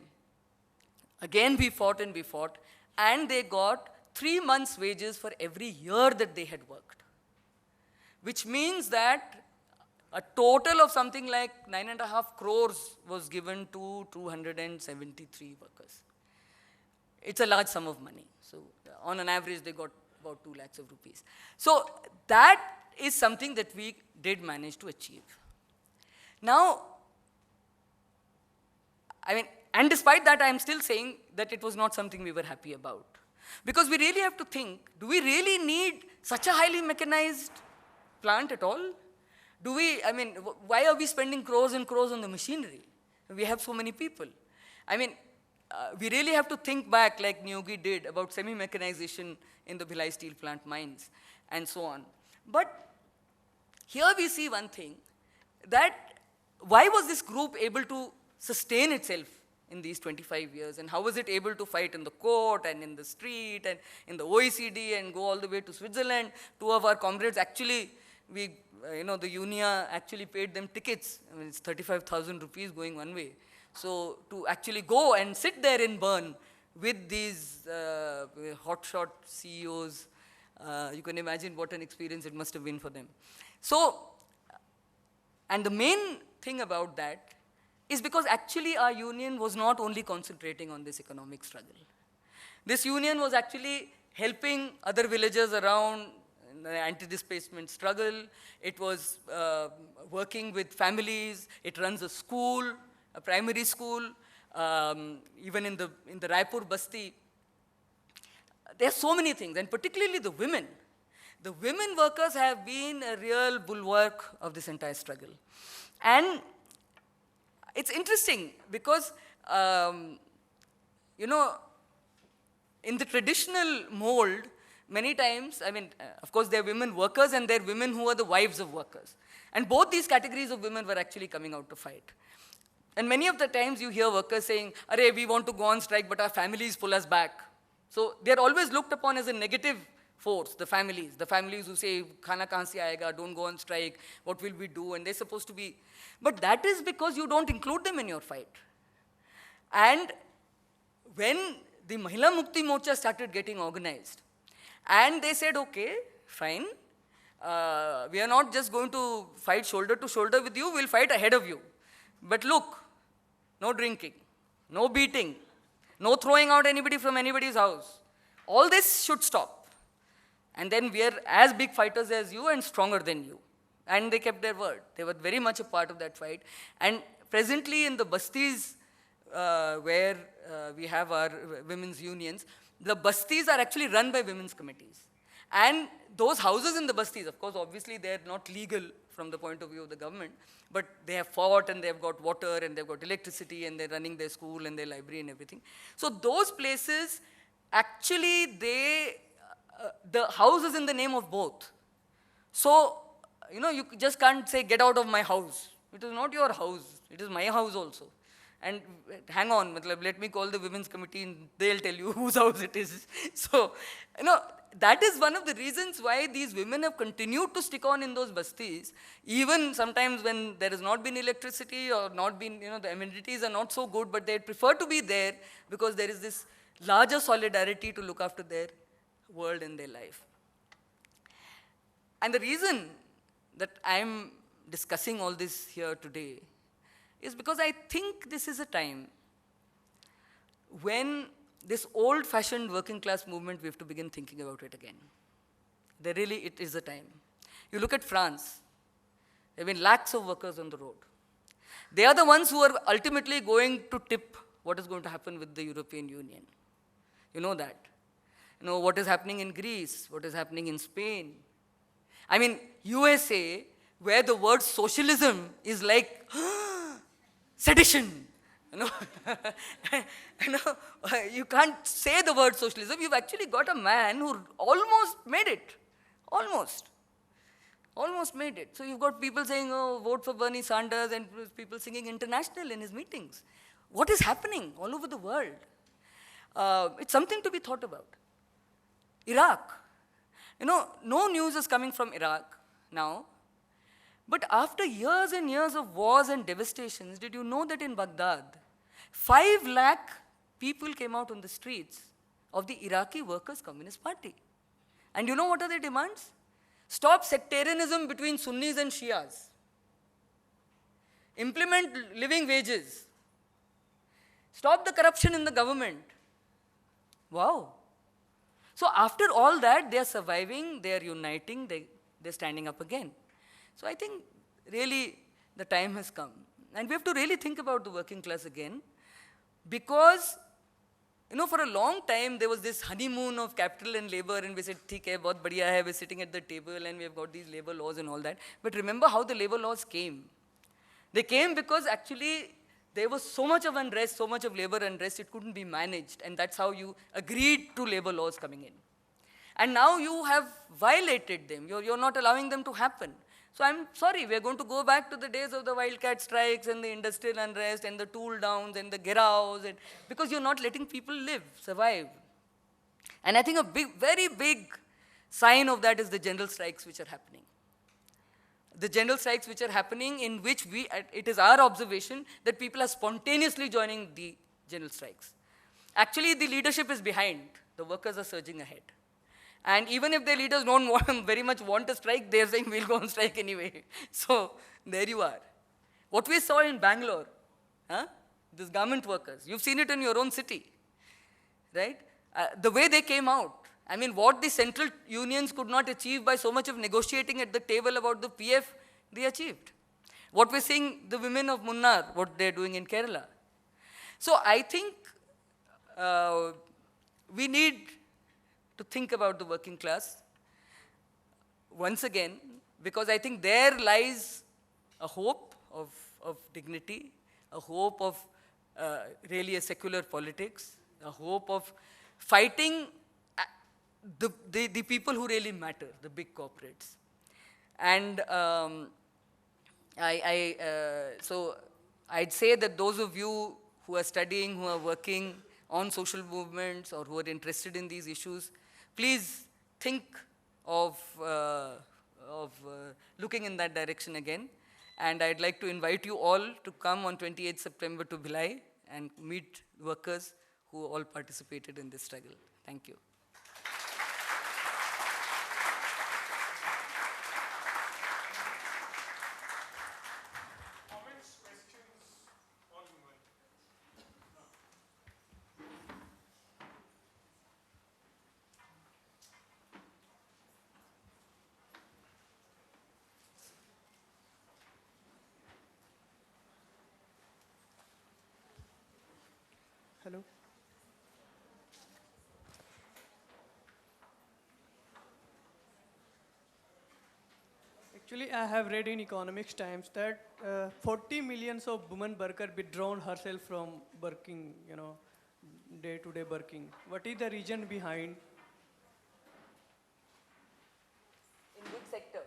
again we fought and we fought, and they got 3 months' wages for every year that they had worked. Which means that a total of something like 9.5 crores was given to 273 workers. It's a large sum of money. So on an average, they got about 2 lakhs of rupees. So that is something that we did manage to achieve. Now, and despite that, I am still saying that it was not something we were happy about. Because we really have to think, do we really need such a highly mechanized plant at all? Why are we spending crores and crores on the machinery? We have so many people. we really have to think back, like Niyogi did, about semi-mechanization in the Bhilai steel plant mines and so on. But here we see one thing, that why was this group able to sustain itself in these 25 years, and how was it able to fight in the court and in the street and in the OECD and go all the way to Switzerland? Two of our comrades actually, the Unia actually paid them tickets. I mean, it's 35,000 rupees going one way. So to actually go and sit there in Bern with these hotshot CEOs, you can imagine what an experience it must have been for them. So, and the main thing about that is because actually our union was not only concentrating on this economic struggle. This union was actually helping other villagers around in the anti-displacement struggle. It was working with families. It runs a school, a primary school, even in the Raipur Basti. There are so many things, and particularly the women. The women workers have been a real bulwark of this entire struggle. And it's interesting because, in the traditional mold, many times, of course, there are women workers and there are women who are the wives of workers. And both these categories of women were actually coming out to fight. And many of the times you hear workers saying, "Arey, we want to go on strike, but our families pull us back." So they're always looked upon as a negative force, the families who say, "Khana kahan se aayega, don't go on strike, what will we do?" And they're supposed to be, but that is because you don't include them in your fight. And when the Mahila Mukti Morcha started getting organized, and they said, "Okay, fine, we are not just going to fight shoulder to shoulder with you, we'll fight ahead of you. But look, no drinking, no beating, no throwing out anybody from anybody's house. All this should stop. And then we are as big fighters as you and stronger than you." And they kept their word. They were very much a part of that fight. And presently in the bastis, where we have our women's unions, the bastis are actually run by women's committees. And those houses in the bastis, of course, obviously they're not legal from the point of view of the government, but they have fought and they've got water and they've got electricity and they're running their school and their library and everything. So those places, actually the house is in the name of both. So, you just can't say, "Get out of my house." It is not your house. It is my house also. And hang on, let me call the women's committee and they'll tell you whose house it is. So, that is one of the reasons why these women have continued to stick on in those bastis, even sometimes when there has not been electricity or not been, the amenities are not so good, but they prefer to be there because there is this larger solidarity to look after their world and their life. And the reason that I'm discussing all this here today is because I think this is a time when this old-fashioned working class movement, we have to begin thinking about it again. It is a time. You look at France, there have been lakhs of workers on the road. They are the ones who are ultimately going to tip what is going to happen with the European Union. You know that. What is happening in Greece, what is happening in Spain. USA, where the word socialism is like sedition. You can't say the word socialism. You've actually got a man who almost made it. Almost made it. So you've got people saying, "Oh, vote for Bernie Sanders," and people singing International in his meetings. What is happening all over the world? It's something to be thought about. Iraq. No news is coming from Iraq now. But after years and years of wars and devastations, did you know that in Baghdad, 5 lakh people came out on the streets of the Iraqi Workers' Communist Party? And you know what are their demands? Stop sectarianism between Sunnis and Shias. Implement living wages. Stop the corruption in the government. Wow. So after all that, they are surviving, they are uniting, they're standing up again. So I think really the time has come. And we have to really think about the working class again, because for a long time there was this honeymoon of capital and labor, and we said, "Theek hai, bahut badhiya hai, we're sitting at the table and we have got these labor laws and all that." But remember how the labor laws came. They came because actually there was so much of unrest, so much of labor unrest, it couldn't be managed. And that's how you agreed to labor laws coming in. And now you have violated them. You're not allowing them to happen. So I'm sorry, we're going to go back to the days of the wildcat strikes and the industrial unrest and the tool downs and the giraos, and because you're not letting people live, survive. And I think a big, very big sign of that is the general strikes which are happening. The general strikes which are happening, in which it is our observation that people are spontaneously joining the general strikes. Actually, the leadership is behind. The workers are surging ahead. And even if their leaders don't very much want a strike, they're saying we'll go on strike anyway. So there you are. What we saw in Bangalore, these garment workers, you've seen it in your own city, right? The way they came out. I mean, what the central unions could not achieve by so much of negotiating at the table about the PF, they achieved. What we're seeing, the women of Munnar, what they're doing in Kerala. So I think we need to think about the working class once again, because I think there lies a hope of dignity, a hope of really a secular politics, a hope of fighting the people who really matter, the big corporates. And so I'd say that those of you who are studying, who are working on social movements, or who are interested in these issues, please think of looking in that direction again. And I'd like to invite you all to come on 28th September to Bhilai and meet workers who all participated in this struggle. Thank you. Hello. Actually, I have read in Economics Times that 40 millions of women workers withdrawn herself from working, day-to-day working. What is the reason behind? In which sector?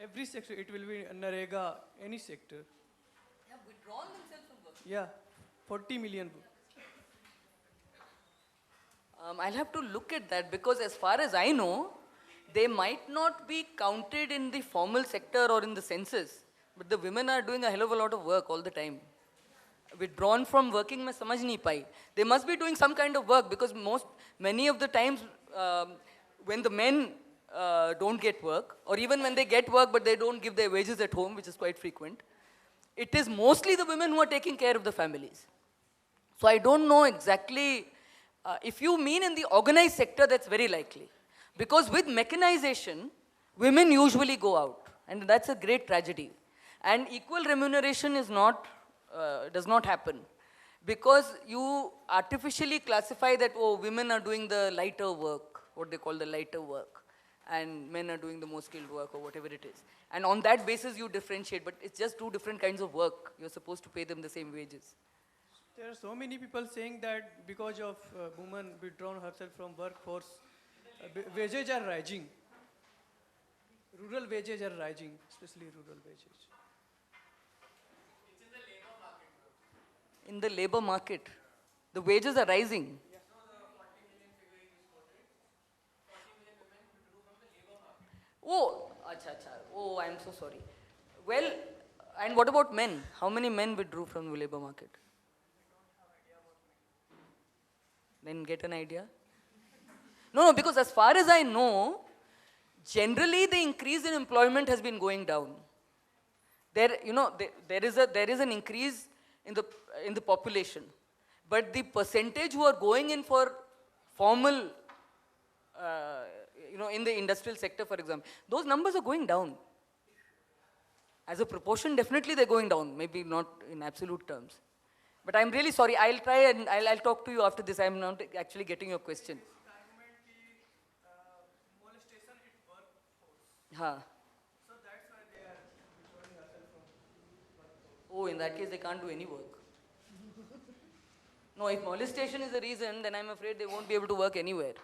Every sector, it will be Narega, any sector. They have withdrawn themselves from work. Yeah, 40 million. I'll have to look at that, because as far as I know, they might not be counted in the formal sector or in the census, but the women are doing a hell of a lot of work all the time. Withdrawn from working, मैं समझ नहीं पाई. They must be doing some kind of work, because many of the times when the men don't get work, or even when they get work but they don't give their wages at home, which is quite frequent, it is mostly the women who are taking care of the families. So I don't know exactly. If you mean in the organized sector, that's very likely. Because with mechanization, women usually go out. And that's a great tragedy. And equal remuneration is does not happen. Because you artificially classify that, oh, women are doing the lighter work, what they call the lighter work, and men are doing the more skilled work, or whatever it is. And on that basis, you differentiate. But it's just two different kinds of work. You're supposed to pay them the same wages. There are so many people saying that because of women withdrawn herself from workforce, wages are rising. Rural wages are rising, especially rural wages. It's in the labor market. The wages are rising. Yeah. No, the 40 million figure you just quoted. 40 million women withdrew from the labor market. Oh, acha. Oh, I'm so sorry. Well, and what about men? How many men withdrew from the labor market? Then get an idea. No, because as far as I know, generally the increase in employment has been going down. There is an increase in the population, but the percentage who are going in for formal, in the industrial sector, for example, those numbers are going down. As a proportion, definitely they're going down. Maybe not in absolute terms. But I'm really sorry. I'll try and I'll talk to you after this. I'm not actually getting your question. Molestation at workforce. Huh. So that's why they are withdrawing herself from workforce. Oh, in that case, they can't do any work. No, if molestation is the reason, then I'm afraid they won't be able to work anywhere.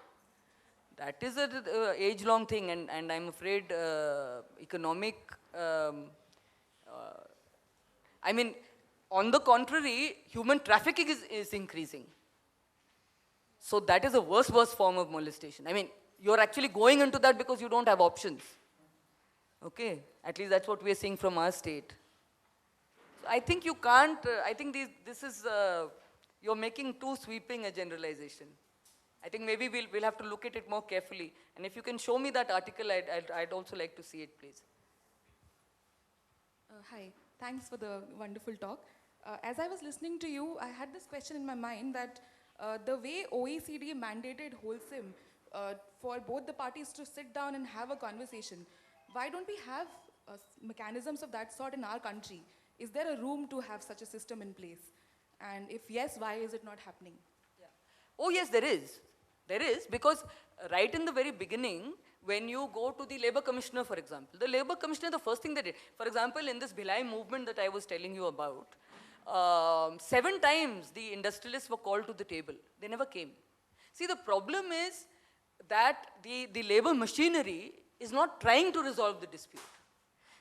That is an age-long thing, and I'm afraid economic, I mean, on the contrary, human trafficking is increasing. So that is a worse form of molestation. I mean, you're actually going into that because you don't have options. Okay, at least that's what we're seeing from our state. So I think you can't, I think this is, you're making too sweeping a generalization. I think maybe we'll have to look at it more carefully. And if you can show me that article, I'd also like to see it, please. Hi, thanks for the wonderful talk. As I was listening to you, I had this question in my mind that the way OECD mandated Holcim for both the parties to sit down and have a conversation, why don't we have mechanisms of that sort in our country? Is there a room to have such a system in place? And if yes, why is it not happening? Yeah. Oh yes, there is. There is, because right in the very beginning, when you go to the labor commissioner, for example, the labor commissioner, the first thing they did, for example, in this Bhilai movement that I was telling you about, 7 times the industrialists were called to the table. They never came. See, the problem is that the labor machinery is not trying to resolve the dispute.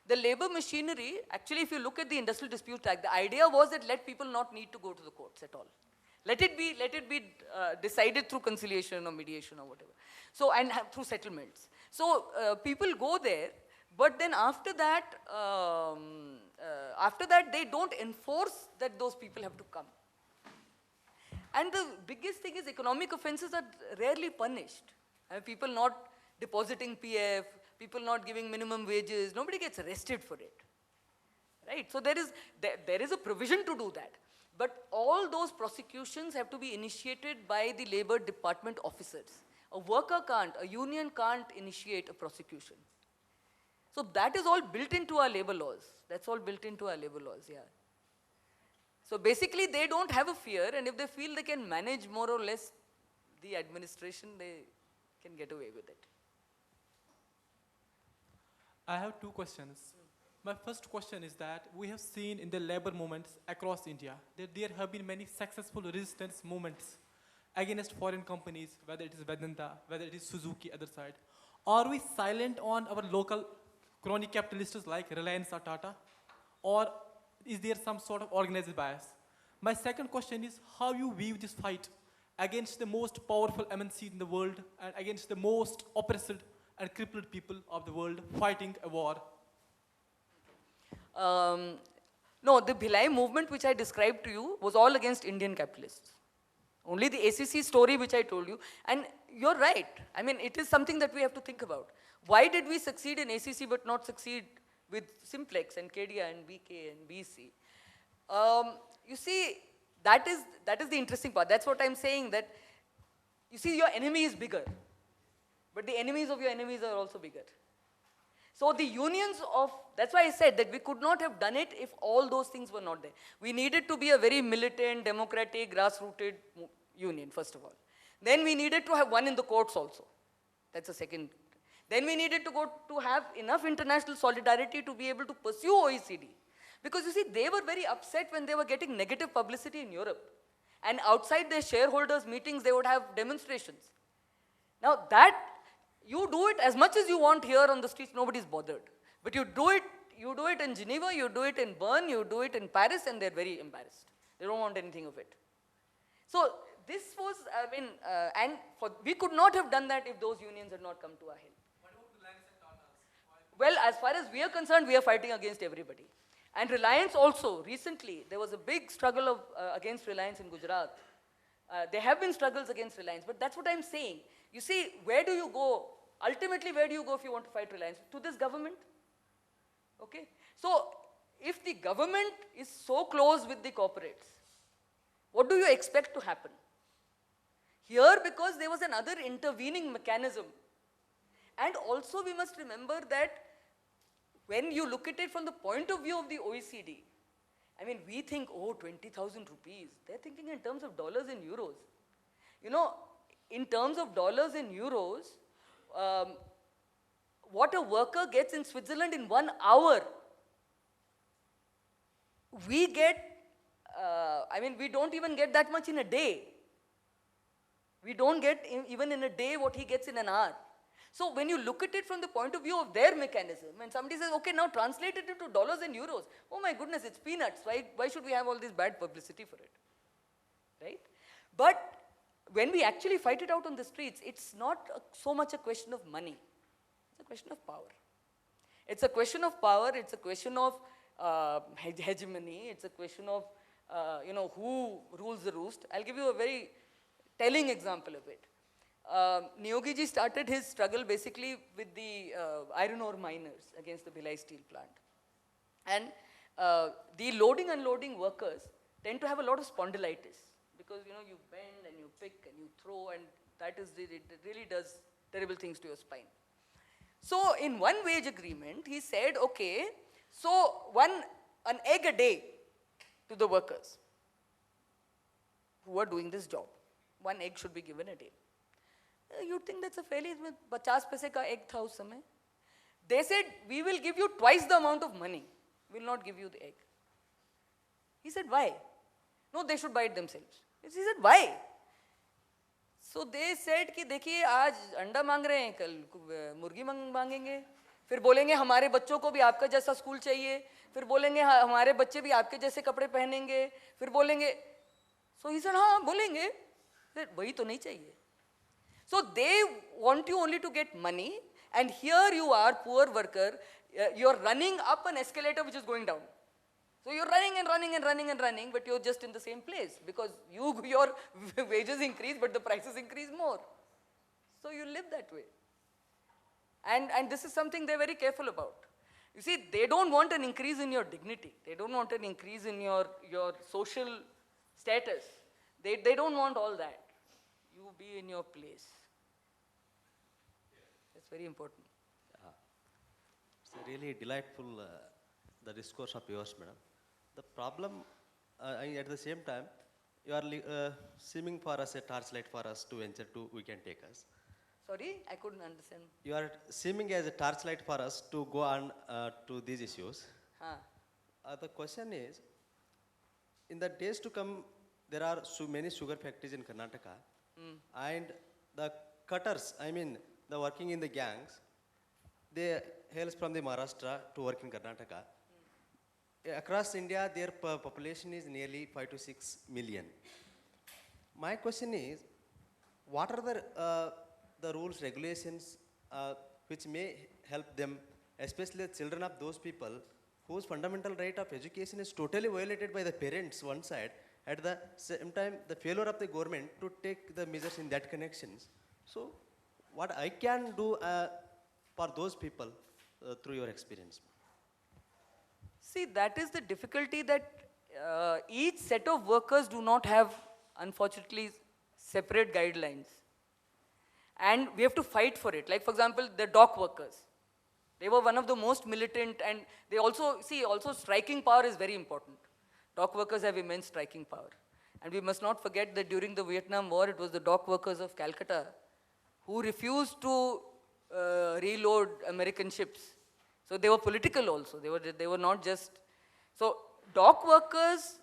The labor machinery, actually, if you look at the Industrial Dispute Act, the idea was that let people not need to go to the courts at all. Let it be decided through conciliation or mediation or whatever. So, and through settlements. So, people go there, but then after that, they don't enforce that those people have to come. And the biggest thing is economic offenses are rarely punished. People not depositing PF, people not giving minimum wages, nobody gets arrested for it. Right? So, there is a provision to do that. But all those prosecutions have to be initiated by the labor department officers. A worker can't, a union can't initiate a prosecution. So that is all built into our labor laws. That's all built into our labor laws, yeah. So basically they don't have a fear, and if they feel they can manage more or less the administration, they can get away with it. I have 2 questions. My first question is that we have seen in the labor movements across India that there have been many successful resistance movements against foreign companies, whether it is Vedanta, whether it is Suzuki, other side. Are we silent on our local crony capitalists like Reliance or Tata? Or is there some sort of organized bias? My second question is how you view this fight against the most powerful MNC in the world and against the most oppressed and crippled people of the world fighting a war. No, the Bhilai movement which I described to you was all against Indian capitalists. Only the ACC story which I told you, and you're right. I mean, it is something that we have to think about. Why did we succeed in ACC but not succeed with Simplex and KDA and BK and BC? You see, that is the interesting part. That's what I'm saying, that you see, your enemy is bigger, but the enemies of your enemies are also bigger. So the unions of, that's why I said that we could not have done it if all those things were not there. We needed to be a very militant, democratic, grassrooted union, first of all. Then we needed to have one in the courts also. That's the second. Then we needed to have enough international solidarity to be able to pursue OECD. Because you see, they were very upset when they were getting negative publicity in Europe. And outside their shareholders' meetings, they would have demonstrations. Now that, you do it as much as you want here on the streets, nobody's bothered. But you do it in Geneva, you do it in Bern, you do it in Paris, and they're very embarrassed. They don't want anything of it. So this was, we could not have done that if those unions had not come to our help. What about Reliance and Tata? Well, as far as we are concerned, we are fighting against everybody. And Reliance also, recently, there was a big struggle against Reliance in Gujarat. There have been struggles against Reliance, but that's what I'm saying. You see, where do you go? Ultimately, where do you go if you want to fight Reliance? To this government? Okay? So, if the government is so close with the corporates, what do you expect to happen? Here, because there was another intervening mechanism. And also, we must remember that when you look at it from the point of view of the OECD, I mean, we think, oh, 20,000 rupees. They're thinking in terms of dollars and euros. You know, in terms of dollars and euros, what a worker gets in Switzerland in 1 hour we get, I mean, we don't even get that much in a day. We don't get even in a day what he gets in an hour. So when you look at it from the point of view of their mechanism, and somebody says, okay, now translate it into dollars and euros. Oh my goodness, it's peanuts. Why should we have all this bad publicity for it? Right? But when we actually fight it out on the streets, it's not so much a question of money. It's a question of power. It's a question of power. It's a question of hegemony. It's a question of, who rules the roost. I'll give you a very telling example of it. Niyogi ji started his struggle basically with the iron ore miners against the Bhilai steel plant. And the loading and unloading workers tend to have a lot of spondylitis because you bend and you pick and you throw, and that is it really does terrible things to your spine. So in one wage agreement, he said, okay, so an egg a day to the workers who are doing this job. One egg should be given a day. You'd think that's a fairly, 50 paise ka egg tha us samay. They said, we will give you twice the amount of money. We will not give you the egg. He said, why? No, they should buy it themselves. He said, why? So they said कि देखिए आज अंडा मांग रहे हैं, कल मुर्गी मांगेंगे, फिर बोलेंगे हमारे बच्चों को भी आपका जैसा स्कूल चाहिए, फिर बोलेंगे हमारे बच्चे भी आपके जैसे कपड़े पहनेंगे, फिर बोलेंगे. So he said, हाँ बोलेंगे, वही तो नहीं चाहिए. So they want you only to get money, and here you are, poor worker, you're running up an escalator which is going down. So you're running and running and running and running, but you're just in the same place because your wages increase, but the prices increase more. So you live that way. And this is something they're very careful about. You see, they don't want an increase in your dignity. They don't want an increase in your social status. They don't want all that. You be in your place. That's very important. It's really delightful, the discourse of yours, madam. The problem, at the same time, you are seeming for us a torchlight for us to venture to, we can take us. Sorry, I couldn't understand. You are seeming as a torchlight for us to go on to these issues. The question is, in the days to come, there are so many sugar factories in Karnataka, and the cutters, I mean, the working in the gangs, they hails from the Maharashtra to work in Karnataka. Across India, their population is nearly 5 to 6 million. My question is, what are the rules, regulations which may help them, especially the children of those people whose fundamental right of education is totally violated by the parents one side, at the same time the failure of the government to take the measures in that connections. So what I can do for those people through your experience? See, that is the difficulty that each set of workers do not have, unfortunately, separate guidelines. And we have to fight for it. Like, for example, the dock workers. They were one of the most militant, and they also, also striking power is very important. Dock workers have immense striking power. And we must not forget that during the Vietnam War, it was the dock workers of Calcutta who refused to reload American ships. So they were political also. They were not just. So dock workers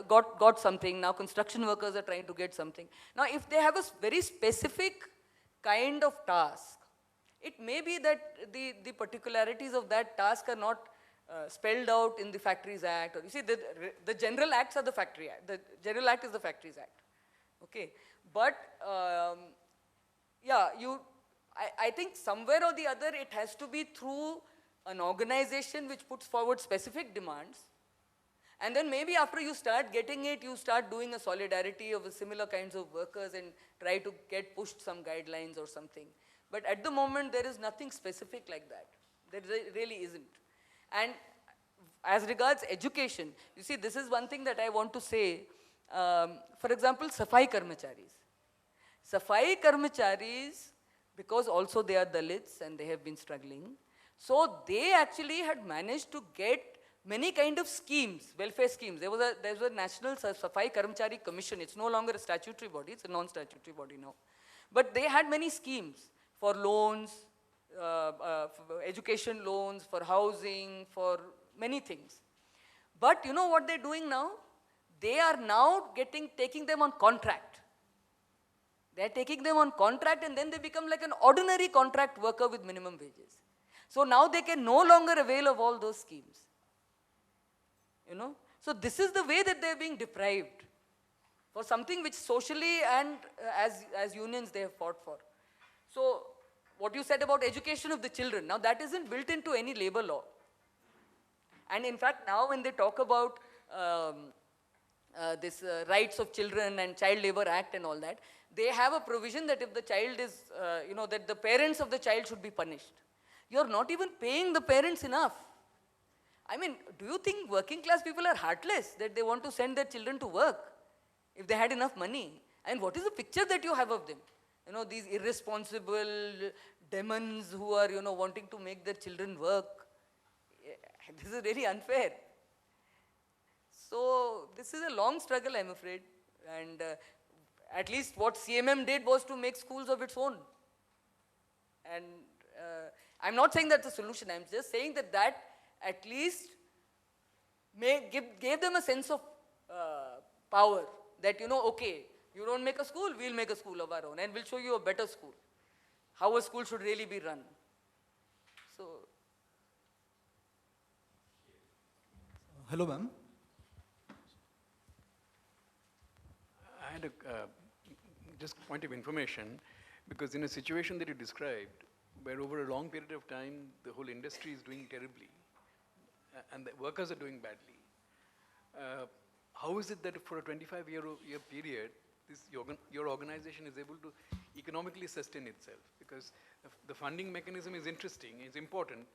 got something. Now construction workers are trying to get something. Now if they have a very specific kind of task, it may be that the particularities of that task are not spelled out in the Factories Act. Or, you see, the general acts are the Factory Act. The general act is the Factories Act. Okay, but yeah, I think somewhere or the other it has to be through an organization which puts forward specific demands, and then maybe after you start getting it, you start doing a solidarity of similar kinds of workers and try to get pushed some guidelines or something. But at the moment, there is nothing specific like that. There really isn't. And as regards education, you see, this is one thing that I want to say. For example, Safai Karmacharis. Safai Karmacharis, because also they are Dalits and they have been struggling, so they actually had managed to get many kind of schemes, welfare schemes. There was a National Safai Karmachari Commission. It's no longer a statutory body, it's a non-statutory body now. But they had many schemes for loans, for education loans, for housing, for many things. But you know what they're doing now? They are now taking them on contract. They're taking them on contract, and then they become like an ordinary contract worker with minimum wages. So now they can no longer avail of all those schemes. You know? So this is the way that they're being deprived for something which socially and as unions they have fought for. So what you said about education of the children, now that isn't built into any labor law. And in fact, now when they talk about this rights of children and Child Labor Act and all that, they have a provision that if the child is, that the parents of the child should be punished. You're not even paying the parents enough. I mean, do you think working class people are heartless that they want to send their children to work if they had enough money? And what is the picture that you have of them? You know, these irresponsible demons who are, wanting to make their children work. This is really unfair. So this is a long struggle, I'm afraid. And at least what CMM did was to make schools of its own. And I'm not saying that's a solution. I'm just saying that at least gave them a sense of power. That, okay, you don't make a school, we'll make a school of our own. And we'll show you a better school. How a school should really be run. So. Hello, ma'am. I had a just point of information, because in a situation that you described, where over a long period of time the whole industry is doing terribly, and the workers are doing badly, how is it that for a 25-year period, your organization is able to economically sustain itself? Because the funding mechanism is interesting, it's important.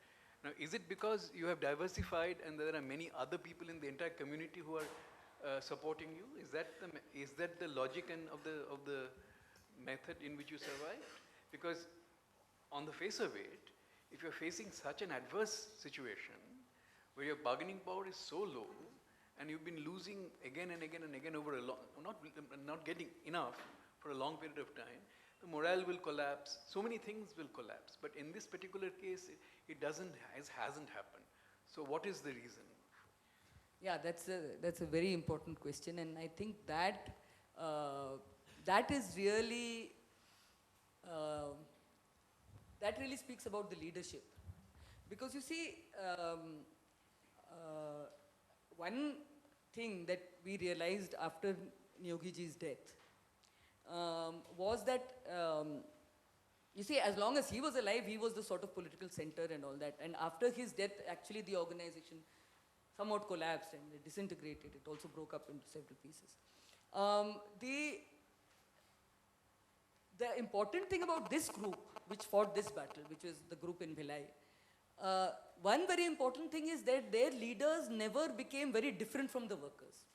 Now, is it because you have diversified and there are many other people in the entire community who are supporting you? Is that the logic and of the method in which you survived? Because on the face of it, if you're facing such an adverse situation where your bargaining power is so low and you've been losing again and again and again over a long, not getting enough for a long period of time, the morale will collapse, so many things will collapse. But in this particular case, it hasn't happened. So what is the reason? Yeah, that's a very important question, and I think that is really that really speaks about the leadership, because you see, one thing that we realized after Neogiji's death was that you see, as long as he was alive, he was the sort of political center and all that, and after his death, actually the organization somewhat collapsed and disintegrated. It also broke up into several pieces. The important thing about this group, which fought this battle, which was the group in Bhilai, one very important thing is that their leaders never became very different from the workers.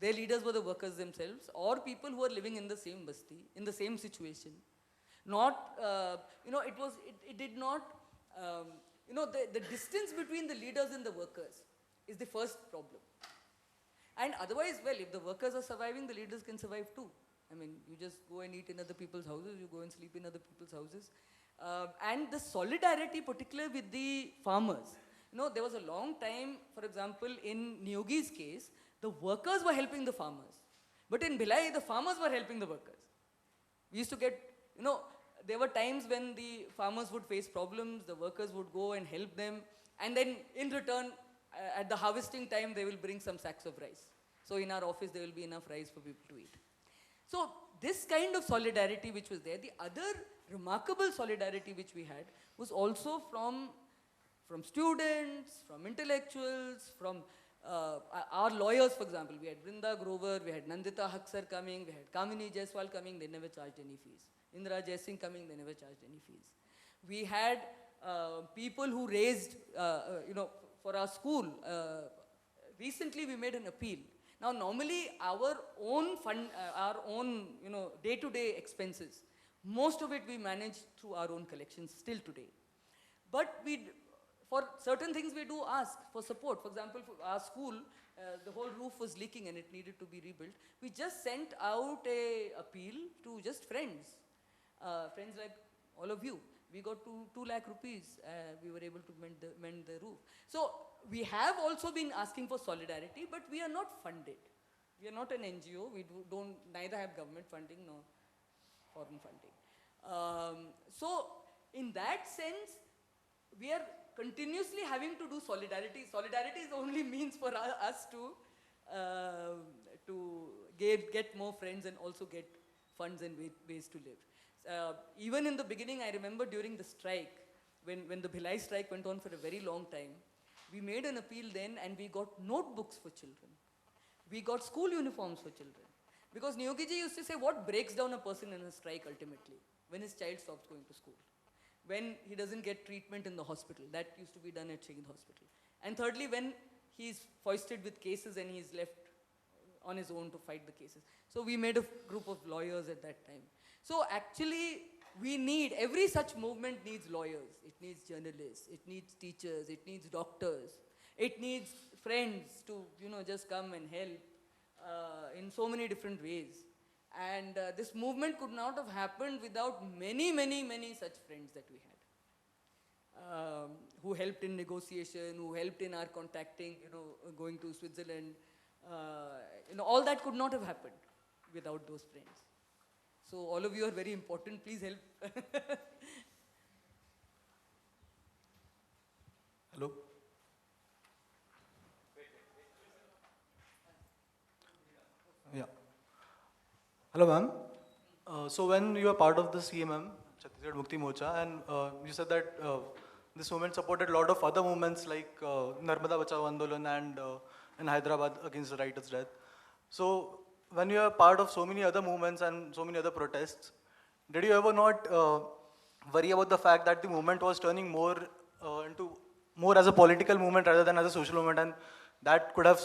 Their leaders were the workers themselves, or people who are living in the same basti, in the same situation. Not, it did not, the distance between the leaders and the workers is the first problem. And otherwise, well, if the workers are surviving, the leaders can survive too. I mean, you just go and eat in other people's houses, you go and sleep in other people's houses. And the solidarity, particularly with the farmers. There was a long time, for example, in Neogi's case, the workers were helping the farmers. But in Bhilai, the farmers were helping the workers. We used to get, there were times when the farmers would face problems, the workers would go and help them, and then in return, at the harvesting time, they will bring some sacks of rice. So in our office, there will be enough rice for people to eat. So this kind of solidarity which was there, the other remarkable solidarity which we had was also from students, from intellectuals, from our lawyers, for example. We had Brinda Grover, we had Nandita Haksar coming, we had Kamini Jaiswal coming, they never charged any fees. Indira Jaisingh coming, they never charged any fees. We had people who raised, for our school. Recently we made an appeal. Now normally our own fund, day-to-day expenses, most of it we manage through our own collections still today. But for certain things we do ask for support. For example, for our school, the whole roof was leaking and it needed to be rebuilt. We just sent out an appeal to just friends like all of you, We got 2 lakh rupees. We were able to mend the roof. So we have also been asking for solidarity, but we are not funded. We are not an NGO. We don't neither have government funding nor foreign funding. So in that sense, we are continuously having to do solidarity. Solidarity is the only means for us to get more friends and also get funds and ways to live. Even in the beginning, I remember during the strike, when the Bhilai strike went on for a very long time, we made an appeal then and we got notebooks for children. We got school uniforms for children. Because Niyogiji used to say, what breaks down a person in a strike ultimately? When his child stops going to school. When he doesn't get treatment in the hospital. That used to be done at Shaheed Hospital. And thirdly, when he's foisted with cases and he's left on his own to fight the cases. So we made a group of lawyers at that time. So actually, every such movement needs lawyers. It needs journalists. It needs teachers. It needs doctors. It needs friends to, just come and help in so many different ways. And this movement could not have happened without many, many, many such friends that we had. Who helped in negotiation, who helped in our contacting, going to Switzerland. All that could not have happened without those friends. So all of you are very important. Please help. Hello. Yeah. Hello, ma'am. So when you are part of the CMM, Chhattisgarh Mukti Morcha, and you said that this movement supported a lot of other movements like Narmada Bachao Andolan and in Hyderabad against the writer's death. So when you are part of so many other movements and so many other protests, did you ever not worry about the fact that the movement was turning more as a political movement rather than as a social movement, and that could have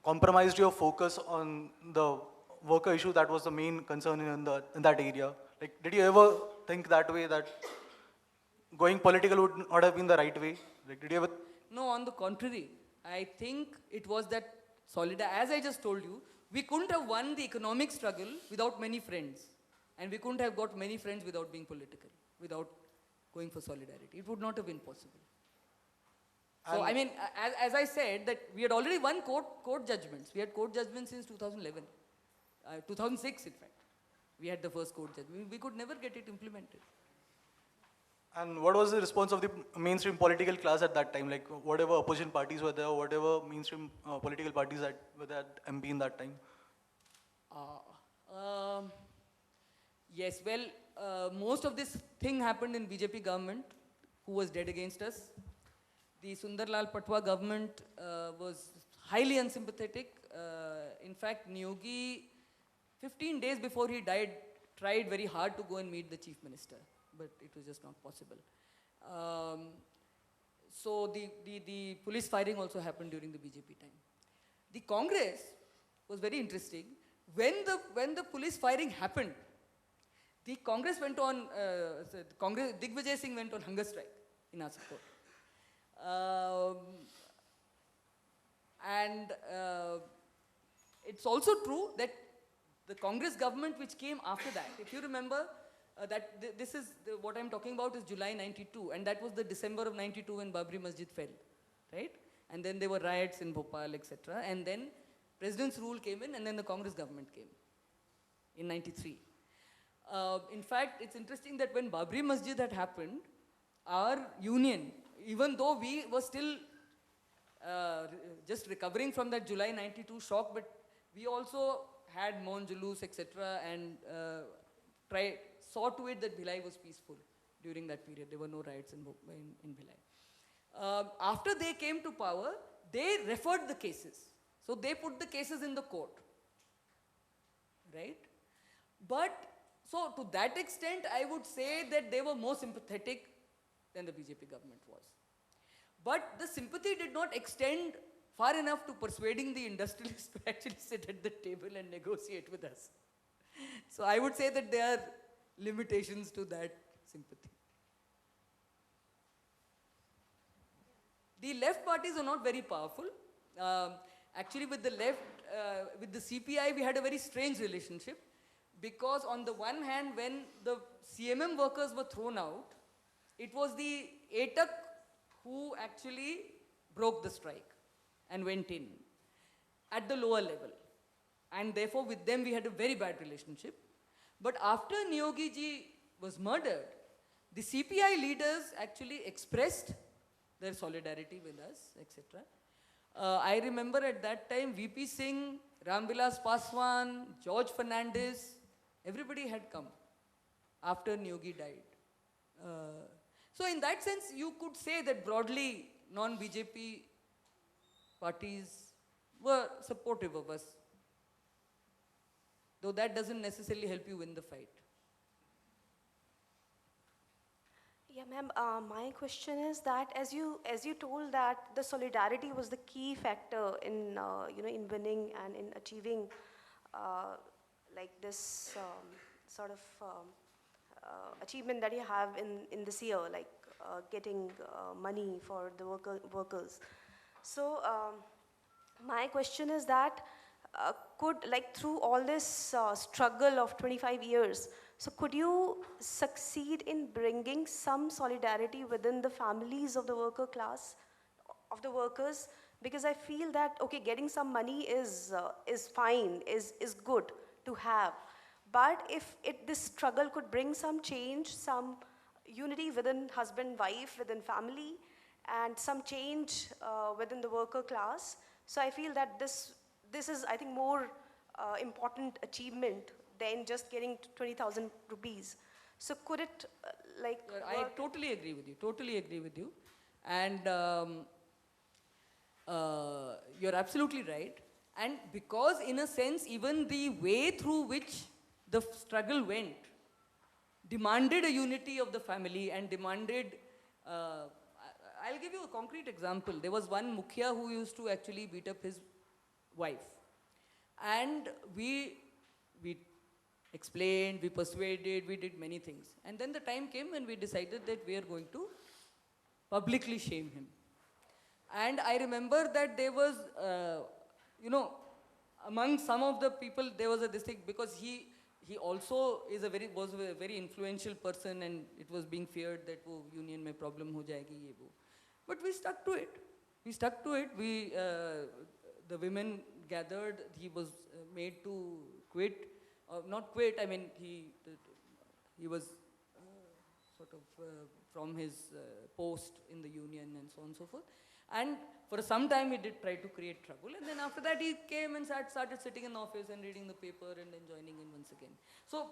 compromised your focus on the worker issue that was the main concern in that area? Like, did you ever think that way, that going political would not have been the right way? Like, did you ever? No, on the contrary. I think it was that as I just told you, we couldn't have won the economic struggle without many friends. And we couldn't have got many friends without being political, without going for solidarity. It would not have been possible. So, I mean, as I said, that we had already won court judgments. We had court judgments since 2011. 2006, in fact. We had the first court judgment. We could never get it implemented. And what was the response of the mainstream political class at that time? Like, whatever opposition parties were there, whatever mainstream political parties that were there at MP in that time? Yes, well, most of this thing happened in BJP government, who was dead against us. The Sundarlal Patwa government was highly unsympathetic. In fact, Niyogi, 15 days before he died, tried very hard to go and meet the chief minister, but it was just not possible. So the police firing also happened during the BJP time. The Congress was very interesting. When the police firing happened, the Congress went on, Digvijay Singh went on hunger strike in our support. It's also true that the Congress government which came after that, if you remember, what I'm talking about is July 92, and that was the December of 92 when Babri Masjid fell, right? And then there were riots in Bhopal, etc. And then President's rule came in, and then the Congress government came in 93. In fact, it's interesting that when Babri Masjid had happened, our union, even though we were still just recovering from that July 92 shock, but we also had Mon Julus, etc. and saw to it that Bhilai was peaceful during that period. There were no riots in Bhilai. After they came to power, they referred the cases. So they put the cases in the court, right? But, so to that extent, I would say that they were more sympathetic than the BJP government was. But the sympathy did not extend far enough to persuading the industrialists to actually sit at the table and negotiate with us. So I would say that there are limitations to that sympathy. The left parties are not very powerful. Actually, with the left, with the CPI, we had a very strange relationship, because on the one hand, when the CMM workers were thrown out, It was the ATAC who actually broke the strike and went in at the lower level. And therefore, with them, we had a very bad relationship. But after Niyogi ji was murdered, the CPI leaders actually expressed their solidarity with us, etc. I remember at that time, VP Singh, Ramvilas Paswan, George Fernandez, everybody had come after Niyogi died. So in that sense, you could say that broadly, non-BJP parties were supportive of us. Though that doesn't necessarily help you win the fight. Yeah, ma'am, my question is that as you told that the solidarity was the key factor in, in winning and in achieving like this sort of achievement that you have in this year, like getting money for the workers. So my question is that could, like through all this struggle of 25 years, so could you succeed in bringing some solidarity within the families of the worker class, of the workers? Because I feel that, okay, getting some money is fine, is good to have. But if this struggle could bring some change, some unity within husband, wife, within family, and some change within the worker class, so I feel that this is, I think, more important achievement than just getting 20,000 rupees. So could it I totally agree with you, totally agree with you. And you're absolutely right. And because in a sense, even the way through which the struggle went demanded a unity of the family and demanded, I'll give you a concrete example. There was one Mukhya who used to actually beat up his wife. And we explained, we persuaded, we did many things. And then the time came when we decided that we are going to publicly shame him. And I remember that there was, among some of the people, there was this thing, because he also was a very influential person, and it was being feared that union mein problem ho jayegi ye wo. But we stuck to it. We stuck to it. The women gathered. He was made to quit. Not quit, I mean, he was sort of from his post in the union and so on and so forth. And for some time he did try to create trouble, and then after that he came and started sitting in the office and reading the paper and then joining in once again. So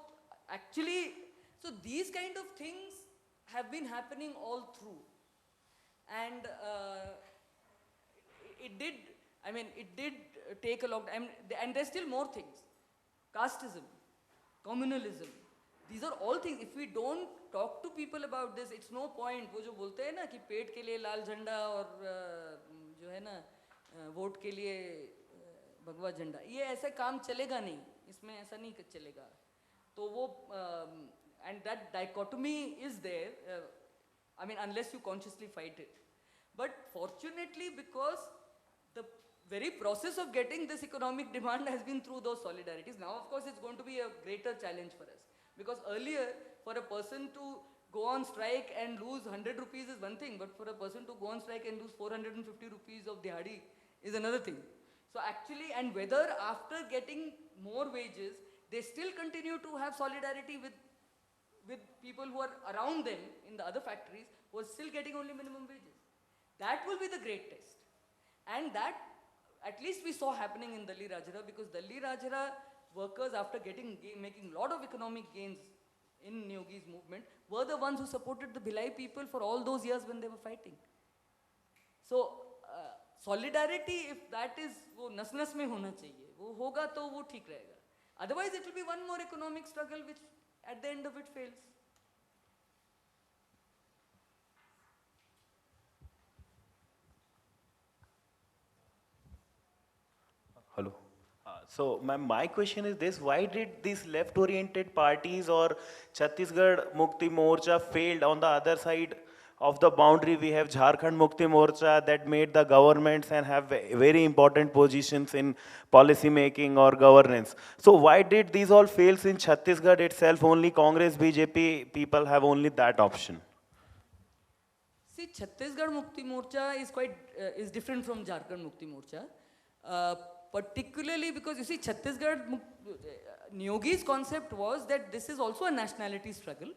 actually, these kind of things have been happening all through. And it did take a long time, and there's still more things. Casteism, communalism, these are all things. If we don't talk to people about this, it's no point. वो जो बोलते हैं ना कि पेट के लिए लाल झंडा और जो है ना वोट के लिए भगवा झंडा, ये ऐसे काम चलेगा नहीं, इसमें ऐसा नहीं चलेगा. तो वो and that dichotomy is there, I mean, unless you consciously fight it. But fortunately, because the very process of getting this economic demand has been through those solidarities. Now, of course, it's going to be a greater challenge for us. Because earlier, for a person to go on strike and lose 100 rupees is one thing, but for a person to go on strike and lose 450 rupees of dihadi is another thing. So actually, and whether after getting more wages, they still continue to have solidarity with people who are around them in the other factories who are still getting only minimum wages. That will be the great test. And that at least we saw happening in Delhi Rajara, because Delhi Rajara workers, after making a lot of economic gains in Niyogi's movement, were the ones who supported the Bhilai people for all those years when they were fighting. So solidarity, if that is वो नस-नस में होना चाहिए, वो होगा तो वो ठीक रहेगा. Otherwise, it will be one more economic struggle which at the end of it fails. Hello. So my question is this: why did these left-oriented parties or Chhattisgarh Mukti Morcha failed? On the other side of the boundary, we have Jharkhand Mukti Morcha that made the governments and have very important positions in policy making or governance. So why did these all fails in Chhattisgarh itself? Only Congress, BJP people have only that option. See, Chhattisgarh Mukti Morcha is quite is different from Jharkhand Mukti Morcha, particularly because you see Neogi's concept was that this is also a nationality struggle,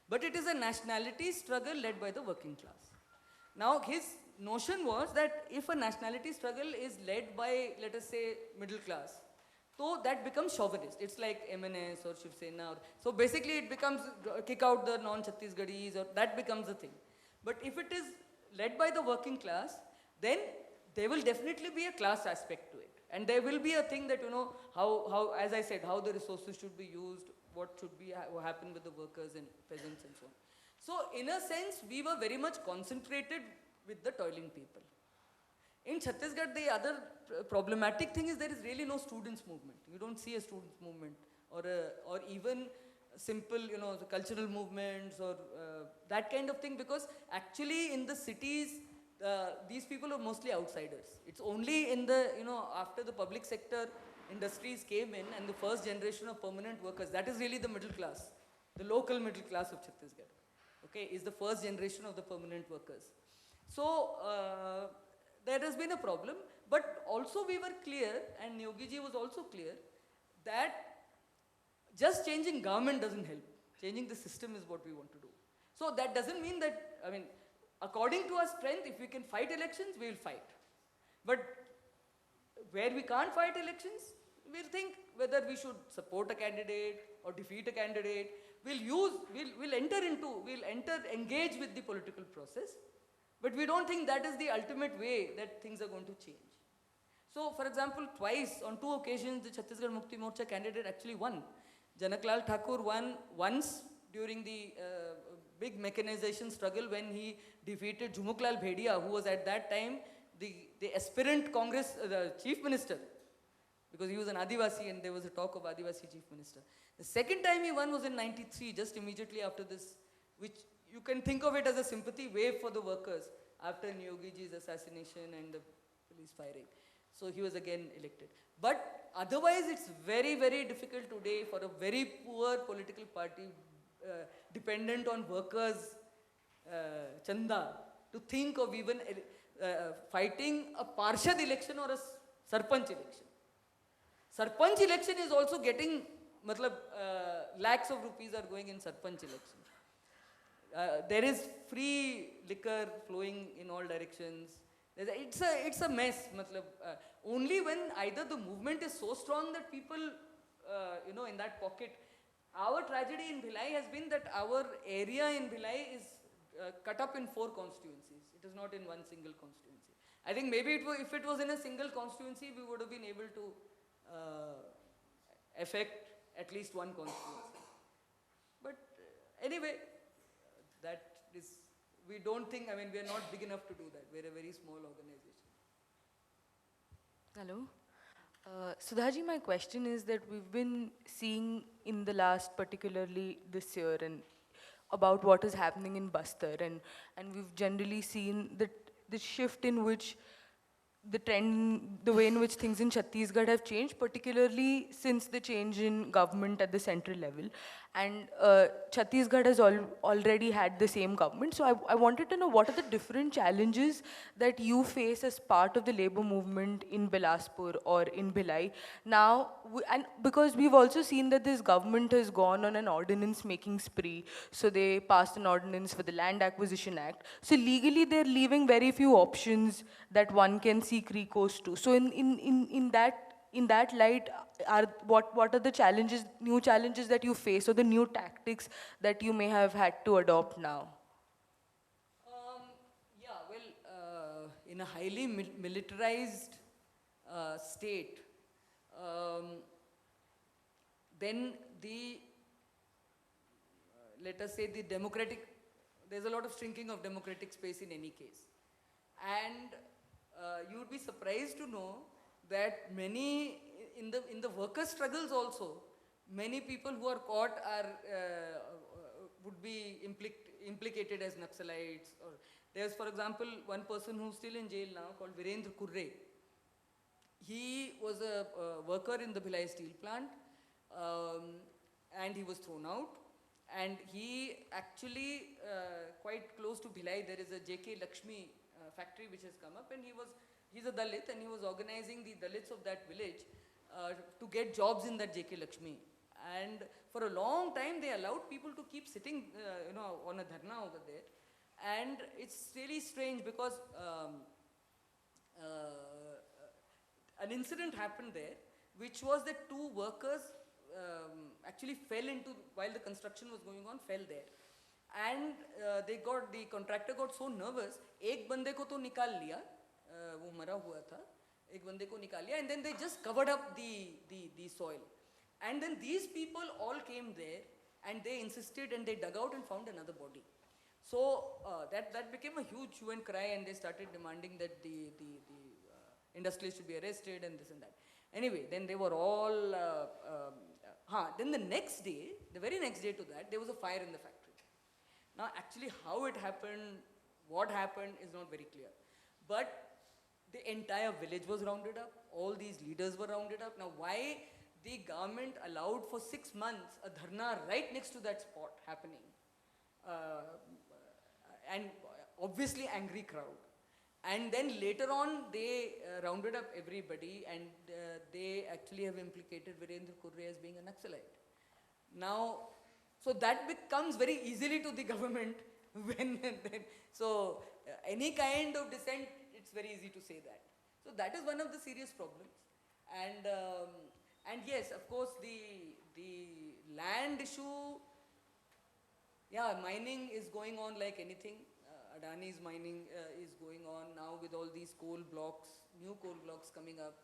but it is a nationality struggle led by the working class. Now his notion was that if a nationality struggle is led by, let us say, middle class, so that becomes chauvinist. It's like MNS or Shiv Sena. So basically it becomes kick out the non-Chhattisgarhis, or that becomes the thing. But if it is led by the working class, then there will definitely be a class aspect to it. And there will be a thing that, how as I said, how the resources should be used, what should be happen with the workers and peasants and so on. So in a sense, we were very much concentrated with the toiling people. In Chhattisgarh, the other problematic thing is there is really no students movement. You don't see a students movement or even simple, the cultural movements or that kind of thing, because actually in the cities, these people are mostly outsiders. It's only in the, after the public sector industries came in and the first generation of permanent workers, that is really the middle class, the local middle class of Chhattisgarh, okay, is the first generation of the permanent workers. So, there has been a problem, but also we were clear, and Neogi was also clear, that just changing government doesn't help. Changing the system is what we want to do. So that doesn't mean that, according to our strength, if we can fight elections, we will fight. But where we can't fight elections, we'll think whether we should support a candidate or defeat a candidate. We'll engage with the political process. But we don't think that is the ultimate way that things are going to change. So, for example, twice, on 2 occasions, the Chhattisgarh Mukti Morcha candidate actually won. Janaklal Thakur won once during the big mechanization struggle when he defeated Jhumuklal Bhedia, who was at that time the aspirant Congress chief minister, because he was an Adivasi and there was a talk of Adivasi chief minister. The second time he won was in 93, just immediately after this, which you can think of it as a sympathy wave for the workers after Neogi's assassination and the police firing. So he was again elected. But otherwise it's very, very difficult today for a very poor political party dependent on workers' chanda to think of even fighting a Parshad election or a Sarpanch election. Sarpanch election is also getting, lakhs of rupees are going in Sarpanch election. There is free liquor flowing in all directions. It's a mess. Only when either the movement is so strong that people, in that pocket. Our tragedy in Bhilai has been that our area in Bhilai is cut up in 4 constituencies. It is not in one single constituency. I think maybe if it was in a single constituency, we would have been able to affect at least one constituency. But anyway, that is, we don't think, we are not big enough to do that. We're a very small organization. Hello. Sudhaji, my question is that we've been seeing in the last, particularly this year, and about what is happening in Bastar, and we've generally seen the shift in which the trend, the way in which things in Chhattisgarh have changed, particularly since the change in government at the central level. And Chhattisgarh has already had the same government. So I wanted to know, what are the different challenges that you face as part of the labor movement in Bilaspur or in Bhilai? Now, and because we've also seen that this government has gone on an ordinance making spree. So they passed an ordinance for the Land Acquisition Act. So legally, they're leaving very few options that one can seek recourse to. So in that light, what are the new challenges that you face, or the new tactics that you may have had to adopt now? In a highly militarized state, then let us say there's a lot of shrinking of democratic space in any case. And you would be surprised to know that many, in the worker struggles also, many people who are caught would be implicated as Naxalites. Or there's, for example, one person who's still in jail now called Virendra Kurre. He was a worker in the Bhilai steel plant, and he was thrown out. And he actually, quite close to Bhilai, there is a JK Lakshmi factory which has come up, and he's a Dalit, and he was organizing the Dalits of that village to get jobs in that JK Lakshmi. And for a long time, they allowed people to keep sitting, on a dharna over there. And it's really strange because an incident happened there, which was that two workers actually fell into, while the construction was going on, fell there. And the contractor got so nervous, एक बंदे को तो निकाल लिया, वो मरा हुआ था, एक बंदे को निकाल लिया, and then they just covered up the soil. And then these people all came there, and they insisted, and they dug out and found another body. So that became a huge hue and cry, and they started demanding that the industrialists should be arrested and this and that. Anyway, then they were all, then the next day, the very next day to that, there was a fire in the factory. Now actually how it happened, what happened is not very clear. But the entire village was rounded up, all these leaders were rounded up. Now why the government allowed for 6 months a dharna right next to that spot happening, and obviously angry crowd. And then later on they rounded up everybody, and they actually have implicated Virendra Kurre as being a Naxalite. Now, so that becomes very easily to the government when, so any kind of dissent, it's very easy to say that. So that is one of the serious problems. And yes, of course, the land issue, yeah, mining is going on like anything. Adani's mining is going on now with all these coal blocks, new coal blocks coming up.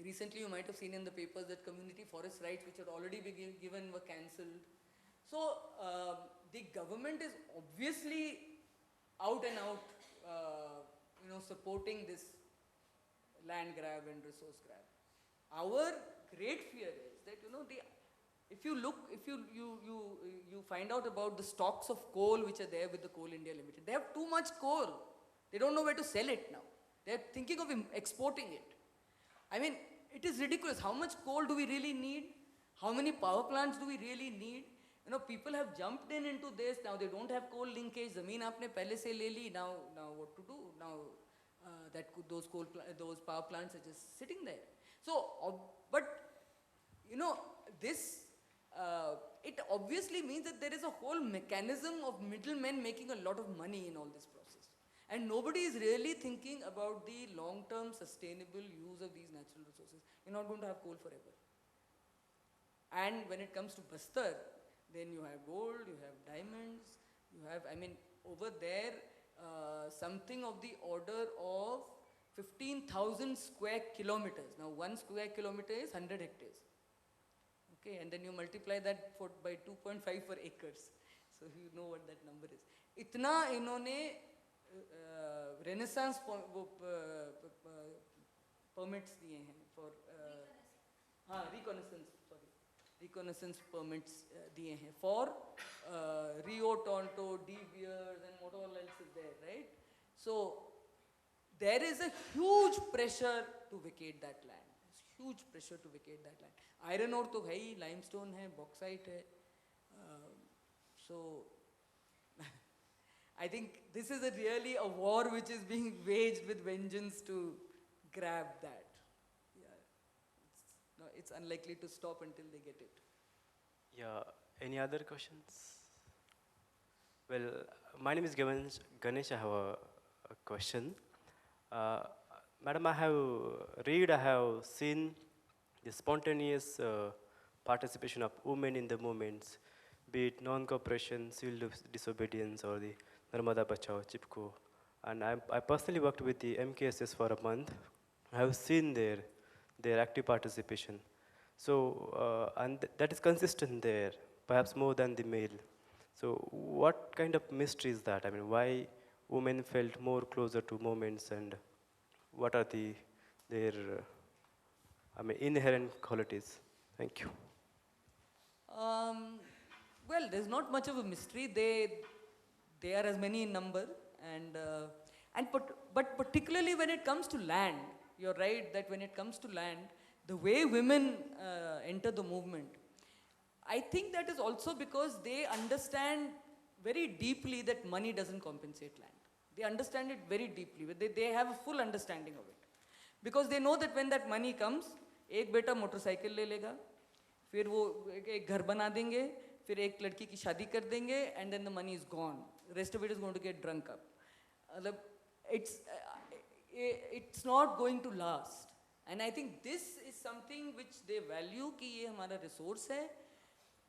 Recently, you might have seen in the papers that community forest rights, which had already been given, were cancelled. So the government is obviously out and out, supporting this land grab and resource grab. Our great fear is that if you find out about the stocks of coal which are there with the Coal India Limited, they have too much coal. They don't know where to sell it now. They're thinking of exporting it. I mean, it is ridiculous. How much coal do we really need? How many power plants do we really need? People have jumped into this. Now they don't have coal linkage. Zameen aapne pehle se le li. Now what to do? Now those power plants are just sitting there. So, but this, it obviously means that there is a whole mechanism of middlemen making a lot of money in all this process. And nobody is really thinking about the long-term sustainable use of these natural resources. You're not going to have coal forever. And when it comes to Bastar, then you have gold, you have diamonds, you have, over there, something of the order of 15,000 square kilometers. Now, 1 square kilometer is 100 hectares. Okay, and then you multiply that by 2.5 for acres. So you know what that number is. Itna inhone Renaissance permits diye hain for reconnaissance permits diye hain for Rio Tonto, De Beers, and what all else is there, right? So there is a huge pressure to vacate that land. Huge pressure to vacate that land. Iron ore to hai, limestone hai, bauxite hai. So I think this is really a war which is being waged with vengeance to grab that. Yeah, it's unlikely to stop until they get it. Yeah, any other questions? Well, my name is Ganesh. I have a question. Madam, I have seen the spontaneous participation of women in the movements, be it non-cooperation, civil disobedience, or the Narmada Bachao, Chipko. And I personally worked with the MKSS for a month. I have seen their active participation. So, and that is consistent there, perhaps more than the male. So, what kind of mystery is that? Why women felt more closer to movements, and what are their inherent qualities? Thank you. Well, there's not much of a mystery. They are as many in number, but particularly when it comes to land, you're right that when it comes to land, the way women enter the movement, I think that is also because they understand very deeply that money doesn't compensate land. They understand it very deeply. They have a full understanding of it. Because they know that when that money comes, एक बेटा motorcycle ले लेगा, फिर वो एक घर बना देंगे, फिर एक लड़की की शादी कर देंगे, and then the money is gone. The rest of it is going to get drunk up. It's not going to last. And I think this is something which they value कि ये हमारा resource है.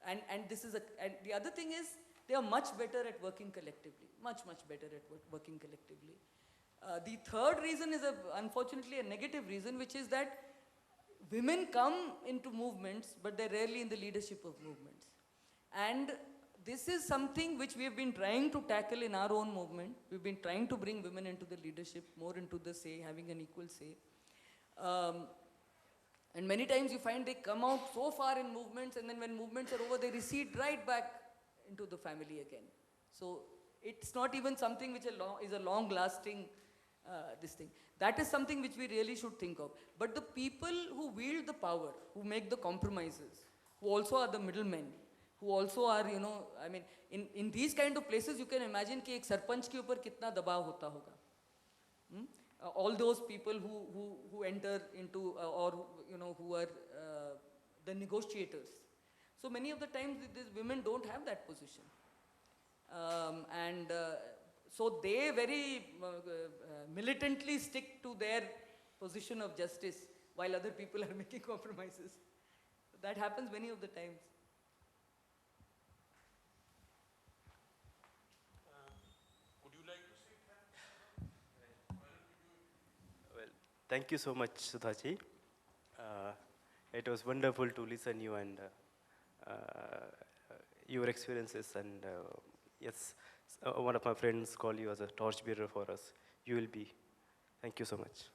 And this is and the other thing is they are much better at working collectively, much better at working collectively. The third reason is unfortunately a negative reason, which is that women come into movements, but they're rarely in the leadership of movements. And this is something which we have been trying to tackle in our own movement. We've been trying to bring women into the leadership, more into the say, having an equal say. And many times you find they come out so far in movements, and then when movements are over, they recede right back into the family again. So it's not even something which is a long-lasting this thing. That is something which we really should think of. But the people who wield the power, who make the compromises, who also are the middlemen, who also are, I mean, in these kind of places, you can imagine कि एक सरपंच के ऊपर कितना दबाव होता होगा. All those people who enter into or who are the negotiators. So many of the times these women don't have that position, so they very militantly stick to their position of justice while other people are making compromises. That happens many of the times. Thank you so much, Sudhaji. It was wonderful to listen you and your experiences. And yes, one of my friends called you as a torchbearer for us. You will be. Thank you so much.